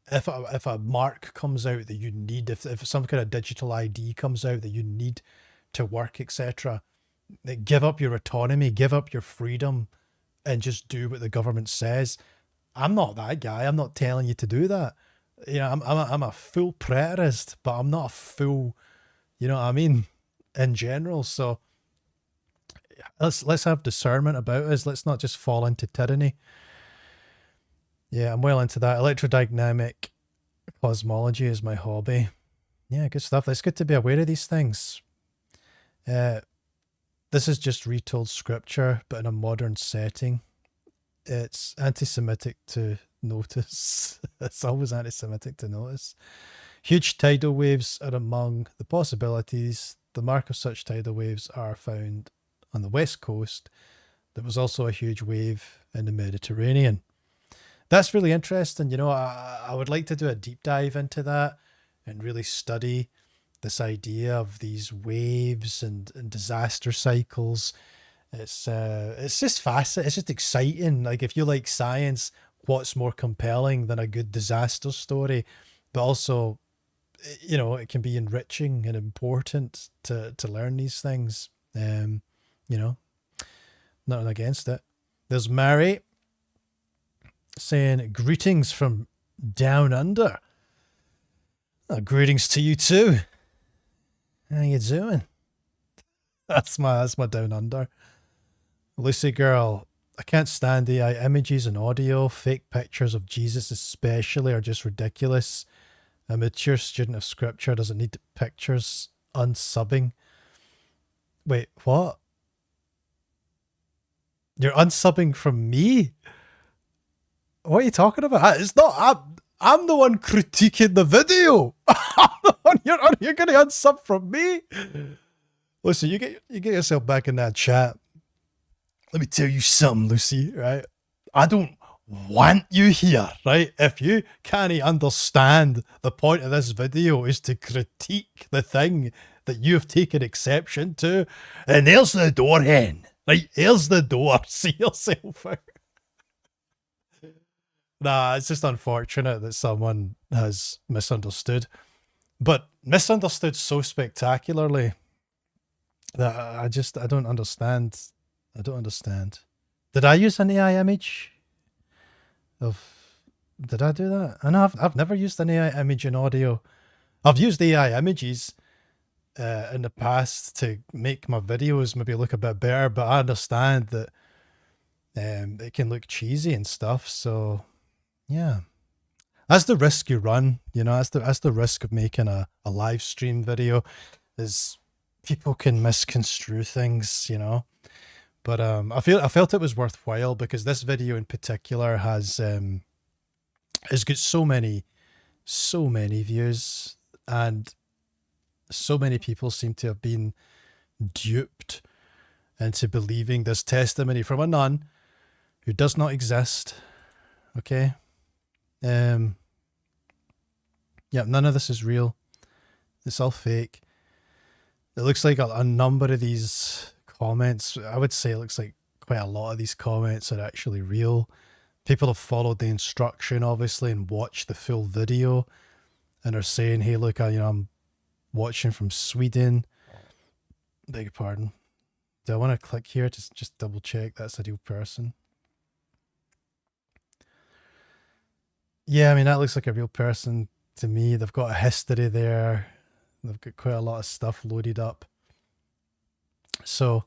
if a mark comes out that you need, if some kind of digital ID comes out that you need to work, etc., give up your autonomy, give up your freedom, and just do what the government says. I'm not that guy. I'm not telling you to do that. You know, I'm a full preterist, but I'm not a full, you know what I mean, in general. So let's have discernment about us. Let's not just fall into tyranny. Yeah, I'm well into that. Electrodynamic cosmology is my hobby. Yeah, good stuff. It's good to be aware of these things. This is just retold scripture, but in a modern setting. It's anti-Semitic to notice. It's always anti-Semitic to notice. Huge tidal waves are among the possibilities. The mark of such tidal waves are found on the west coast. There was also a huge wave in the Mediterranean. That's really interesting. You know, I would like to do a deep dive into that and really study this idea of these waves and disaster cycles. It's just fascinating. It's just exciting. Like, if you like science, what's more compelling than a good disaster story? But also, you know, it can be enriching and important to learn these things. You know, nothing against it. There's Mary saying, greetings from down under. Greetings to you too. How you doing? That's my down under. Lucy girl, I can't stand AI images and audio. Fake pictures of Jesus especially are just ridiculous. A mature student of scripture doesn't need pictures. Unsubbing. Wait, what? You're unsubbing from me? What are you talking about? It's not. I'm the one critiquing the video. I'm the one you're going to unsub from me. Listen, you get yourself back in that chat. Let me tell you something, Lucy. Right? I don't want you here. Right? If you can't understand the point of this video is to critique the thing that you have taken exception to, and there's the door, hen. Right? Here's the door. See yourself out. Nah, it's just unfortunate that someone has misunderstood. But misunderstood so spectacularly that I don't understand. I don't understand. Did I use an AI image? Did I do that? I know I've never used an AI image in audio. I've used AI images in the past to make my videos maybe look a bit better, but I understand that it can look cheesy and stuff, so yeah. That's the risk you run, you know, that's the risk of making a live stream video, is people can misconstrue things, you know. But I felt it was worthwhile because this video in particular has got so many views, and so many people seem to have been duped into believing this testimony from a nun who does not exist. Okay. Yeah, none of this is real. It's all fake. It looks like a number of these comments, I would say it looks like quite a lot of these comments are actually real. People have followed the instruction, obviously, and watched the full video and are saying, hey, look, I'm watching from Sweden. Beg your pardon. Do I want to click here to just double check that's a real person? Yeah, I mean, that looks like a real person to me. They've got a history there. They've got quite a lot of stuff loaded up. So,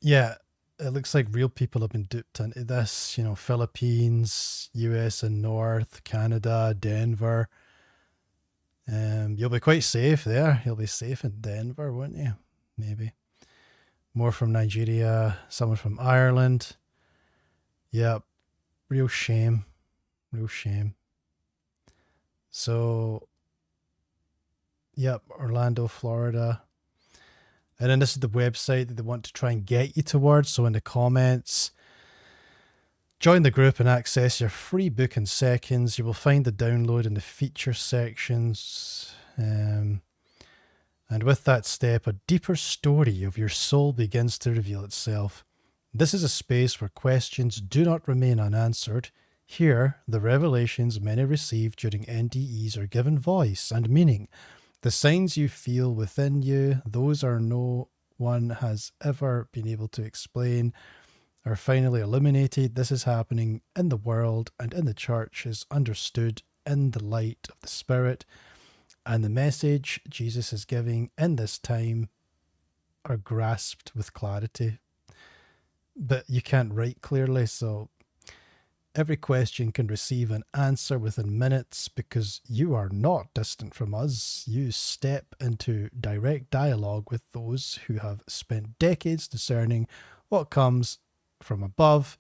yeah, it looks like real people have been duped into this. You know, Philippines, US and North, Canada, Denver. You'll be quite safe there. You'll be safe in Denver, won't you? Maybe. More from Nigeria, someone from Ireland. Yep, real shame. Real shame. So, yep, Orlando, Florida. And then this is the website that they want to try and get you towards. So in the comments, join the group and access your free book in seconds. You will find the download in the feature sections. And with that step, a deeper story of your soul begins to reveal itself. This is a space where questions do not remain unanswered. Here, the revelations many receive during NDEs are given voice and meaning. The signs you feel within you, those are no one has ever been able to explain, are finally illuminated. This is happening in the world and in the church is understood in the light of the Spirit. And the message Jesus is giving in this time are grasped with clarity. But you can't write clearly, so Every question can receive an answer within minutes because you are not distant from us. You step into direct dialogue with those who have spent decades discerning what comes from above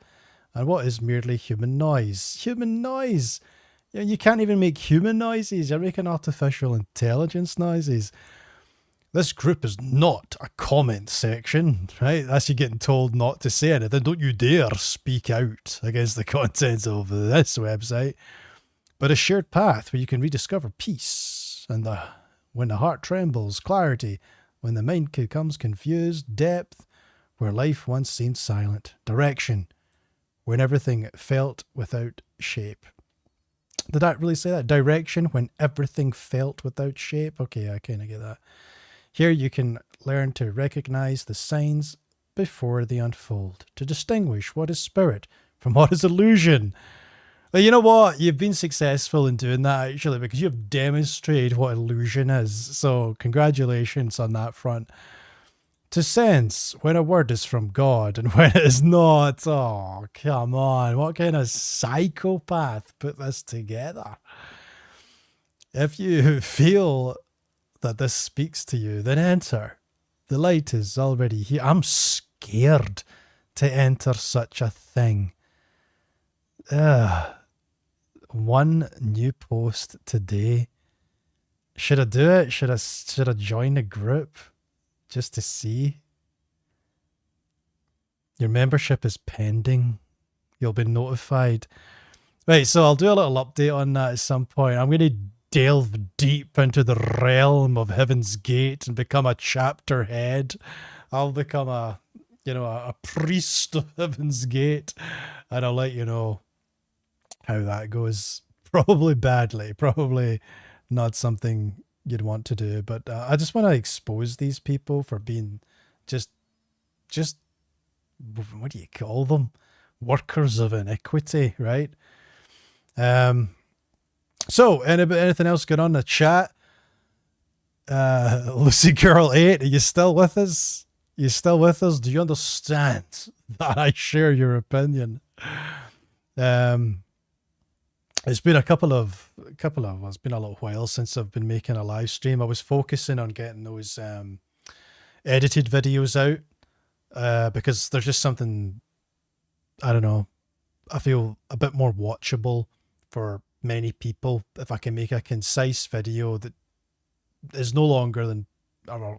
and what is merely human noise. Human noise! You can't even make human noises. You're making artificial intelligence noises. This group is not a comment section, right? That's you getting told not to say anything. Don't you dare speak out against the contents of this website. But a shared path where you can rediscover peace and when the heart trembles, clarity, when the mind becomes confused, depth, where life once seemed silent, direction, when everything felt without shape. Did that really say that? Direction, when everything felt without shape? Okay, I kind of get that. Here you can learn to recognize the signs before they unfold, to distinguish what is spirit from what is illusion. Well, you know what? You've been successful in doing that, actually, because you've demonstrated what illusion is. So congratulations on that front. To sense when a word is from God and when it is not. Oh, come on. What kind of psychopath put this together? If you feel that this speaks to you, then enter. The light is already here. I'm scared to enter such a thing. One new post today. Should I do it? Should I join the group just to see? Your membership is pending. You'll be notified. Right, so I'll do a little update on that at some point. I'm going to delve deep into the realm of Heaven's Gate and become a chapter head. I'll become a priest of Heaven's Gate, and I'll let you know how that goes. Probably badly, probably not something you'd want to do, but I just want to expose these people for being just what do you call them? Workers of iniquity, right? So, anything else going on in the chat? Lucy Girl 8, are you still with us? You still with us? Do you understand that I share your opinion? It's been it's been a little while since I've been making a live stream. I was focusing on getting those edited videos out because there's just something, I don't know, I feel a bit more watchable for many people if I can make a concise video that is no longer than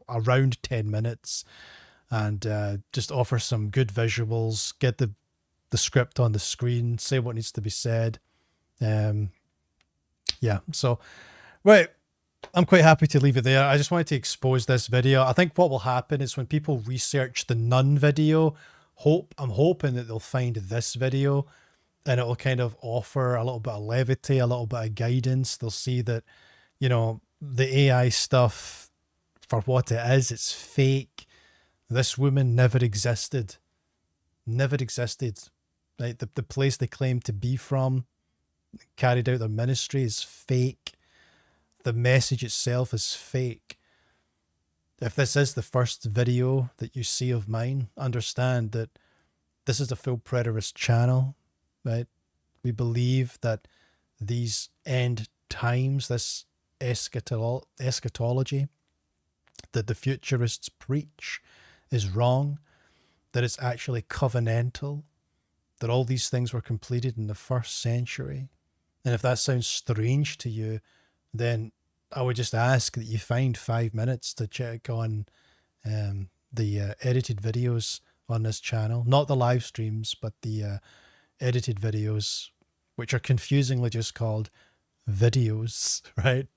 around 10 minutes and just offer some good visuals, get the script on the screen, say what needs to be said. Yeah, so right, I'm quite happy to leave it there. I just wanted to expose this video. I think what will happen is when people research the nun video, I'm hoping that they'll find this video and it'll kind of offer a little bit of levity, a little bit of guidance. They'll see that, the AI stuff, for what it is, it's fake. This woman never existed. Never existed. Right? The place they claim to be from, carried out their ministry, is fake. The message itself is fake. If this is the first video that you see of mine, understand that this is a full preterist channel, right? We believe that these end times, this eschatology that the futurists preach is wrong, that it's actually covenantal, that all these things were completed in the 1st century. And if that sounds strange to you, then I would just ask that you find 5 minutes to check on the edited videos on this channel. Not the live streams, but the edited videos, which are confusingly just called videos, right?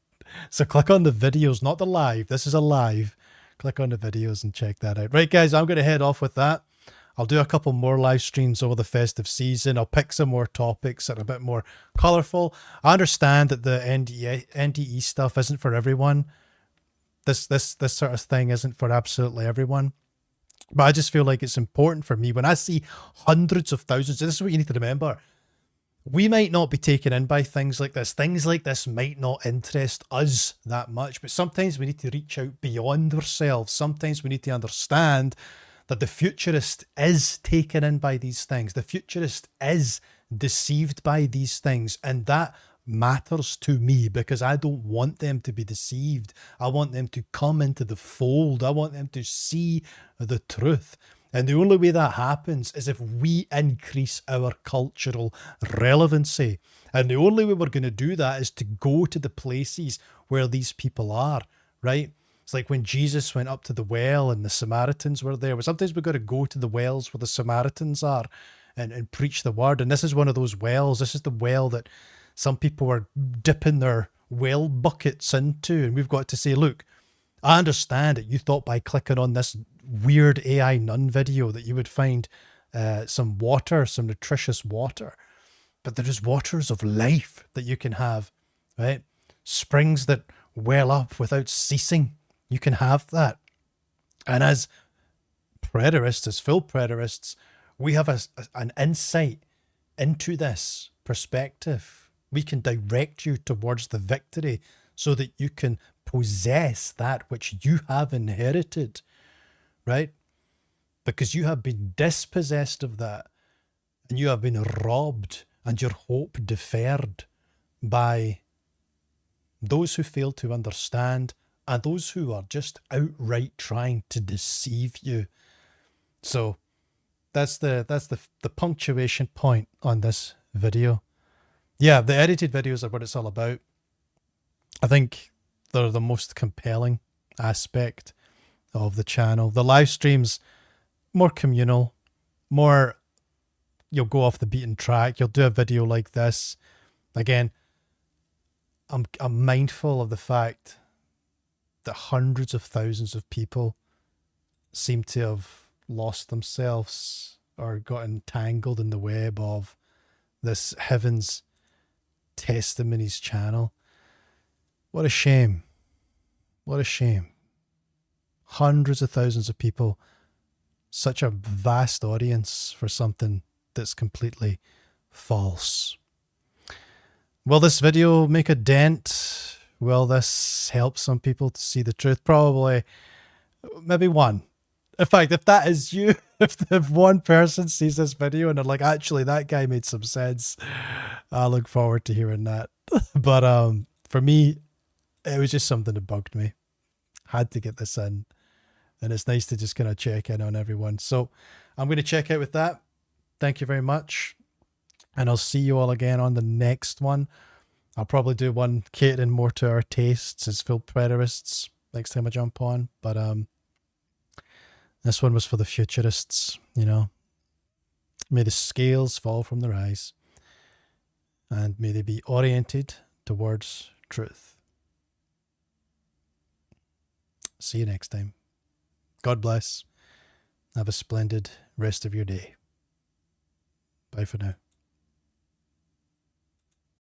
So click on the videos, not the live. This is a live. Click on the videos and check that out. Right, guys, I'm going to head off with that. I'll do a couple more live streams over the festive season. I'll pick some more topics that are a bit more colorful. I understand that the NDE stuff isn't for everyone. This sort of thing isn't for absolutely everyone. But I just feel like it's important for me when I see hundreds of thousands. This is what you need to remember. We might not be taken in by things like this. Things like this might not interest us that much, but sometimes we need to reach out beyond ourselves. Sometimes we need to understand that the futurist is taken in by these things. The futurist is deceived by these things. And that matters to me because I don't want them to be deceived. I want them to come into the fold. I want them to see the truth. And the only way that happens is if we increase our cultural relevancy. And the only way we're going to do that is to go to the places where these people are, right? It's like when Jesus went up to the well and the Samaritans were there. But sometimes we've got to go to the wells where the Samaritans are and preach the word. And this is one of those wells. This is the well that some people are dipping their well buckets into. And we've got to say, look, I understand that you thought by clicking on this weird AI nun video that you would find some water, some nutritious water. But there is waters of life that you can have, right? Springs that well up without ceasing. You can have that. And as preterists, as full preterists, we have an insight into this perspective. We can direct you towards the victory so that you can possess that which you have inherited, right? Because you have been dispossessed of that and you have been robbed and your hope deferred by those who fail to understand and those who are just outright trying to deceive you. So that's the punctuation point on this video. Yeah, the edited videos are what it's all about. I think they're the most compelling aspect of the channel. The live streams, more communal, more you'll go off the beaten track. You'll do a video like this. Again, I'm mindful of the fact that hundreds of thousands of people seem to have lost themselves or got entangled in the web of this Heaven's Testimonies channel. What a shame. What a shame. Hundreds of thousands of people, such a vast audience for something that's completely false. Will this video make a dent? Will this help some people to see the truth? Probably. Maybe one. In fact, if that is you, if one person sees this video and they're like, actually, that guy made some sense, I look forward to hearing that. But for me, it was just something that bugged me. Had to get this in. And it's nice to just kind of check in on everyone. So I'm going to check out with that. Thank you very much. And I'll see you all again on the next one. I'll probably do one catering more to our tastes as full preterists next time I jump on. But this one was for the futurists, you know. May the scales fall from their eyes. And may they be oriented towards truth. See you next time. God bless. Have a splendid rest of your day. Bye for now.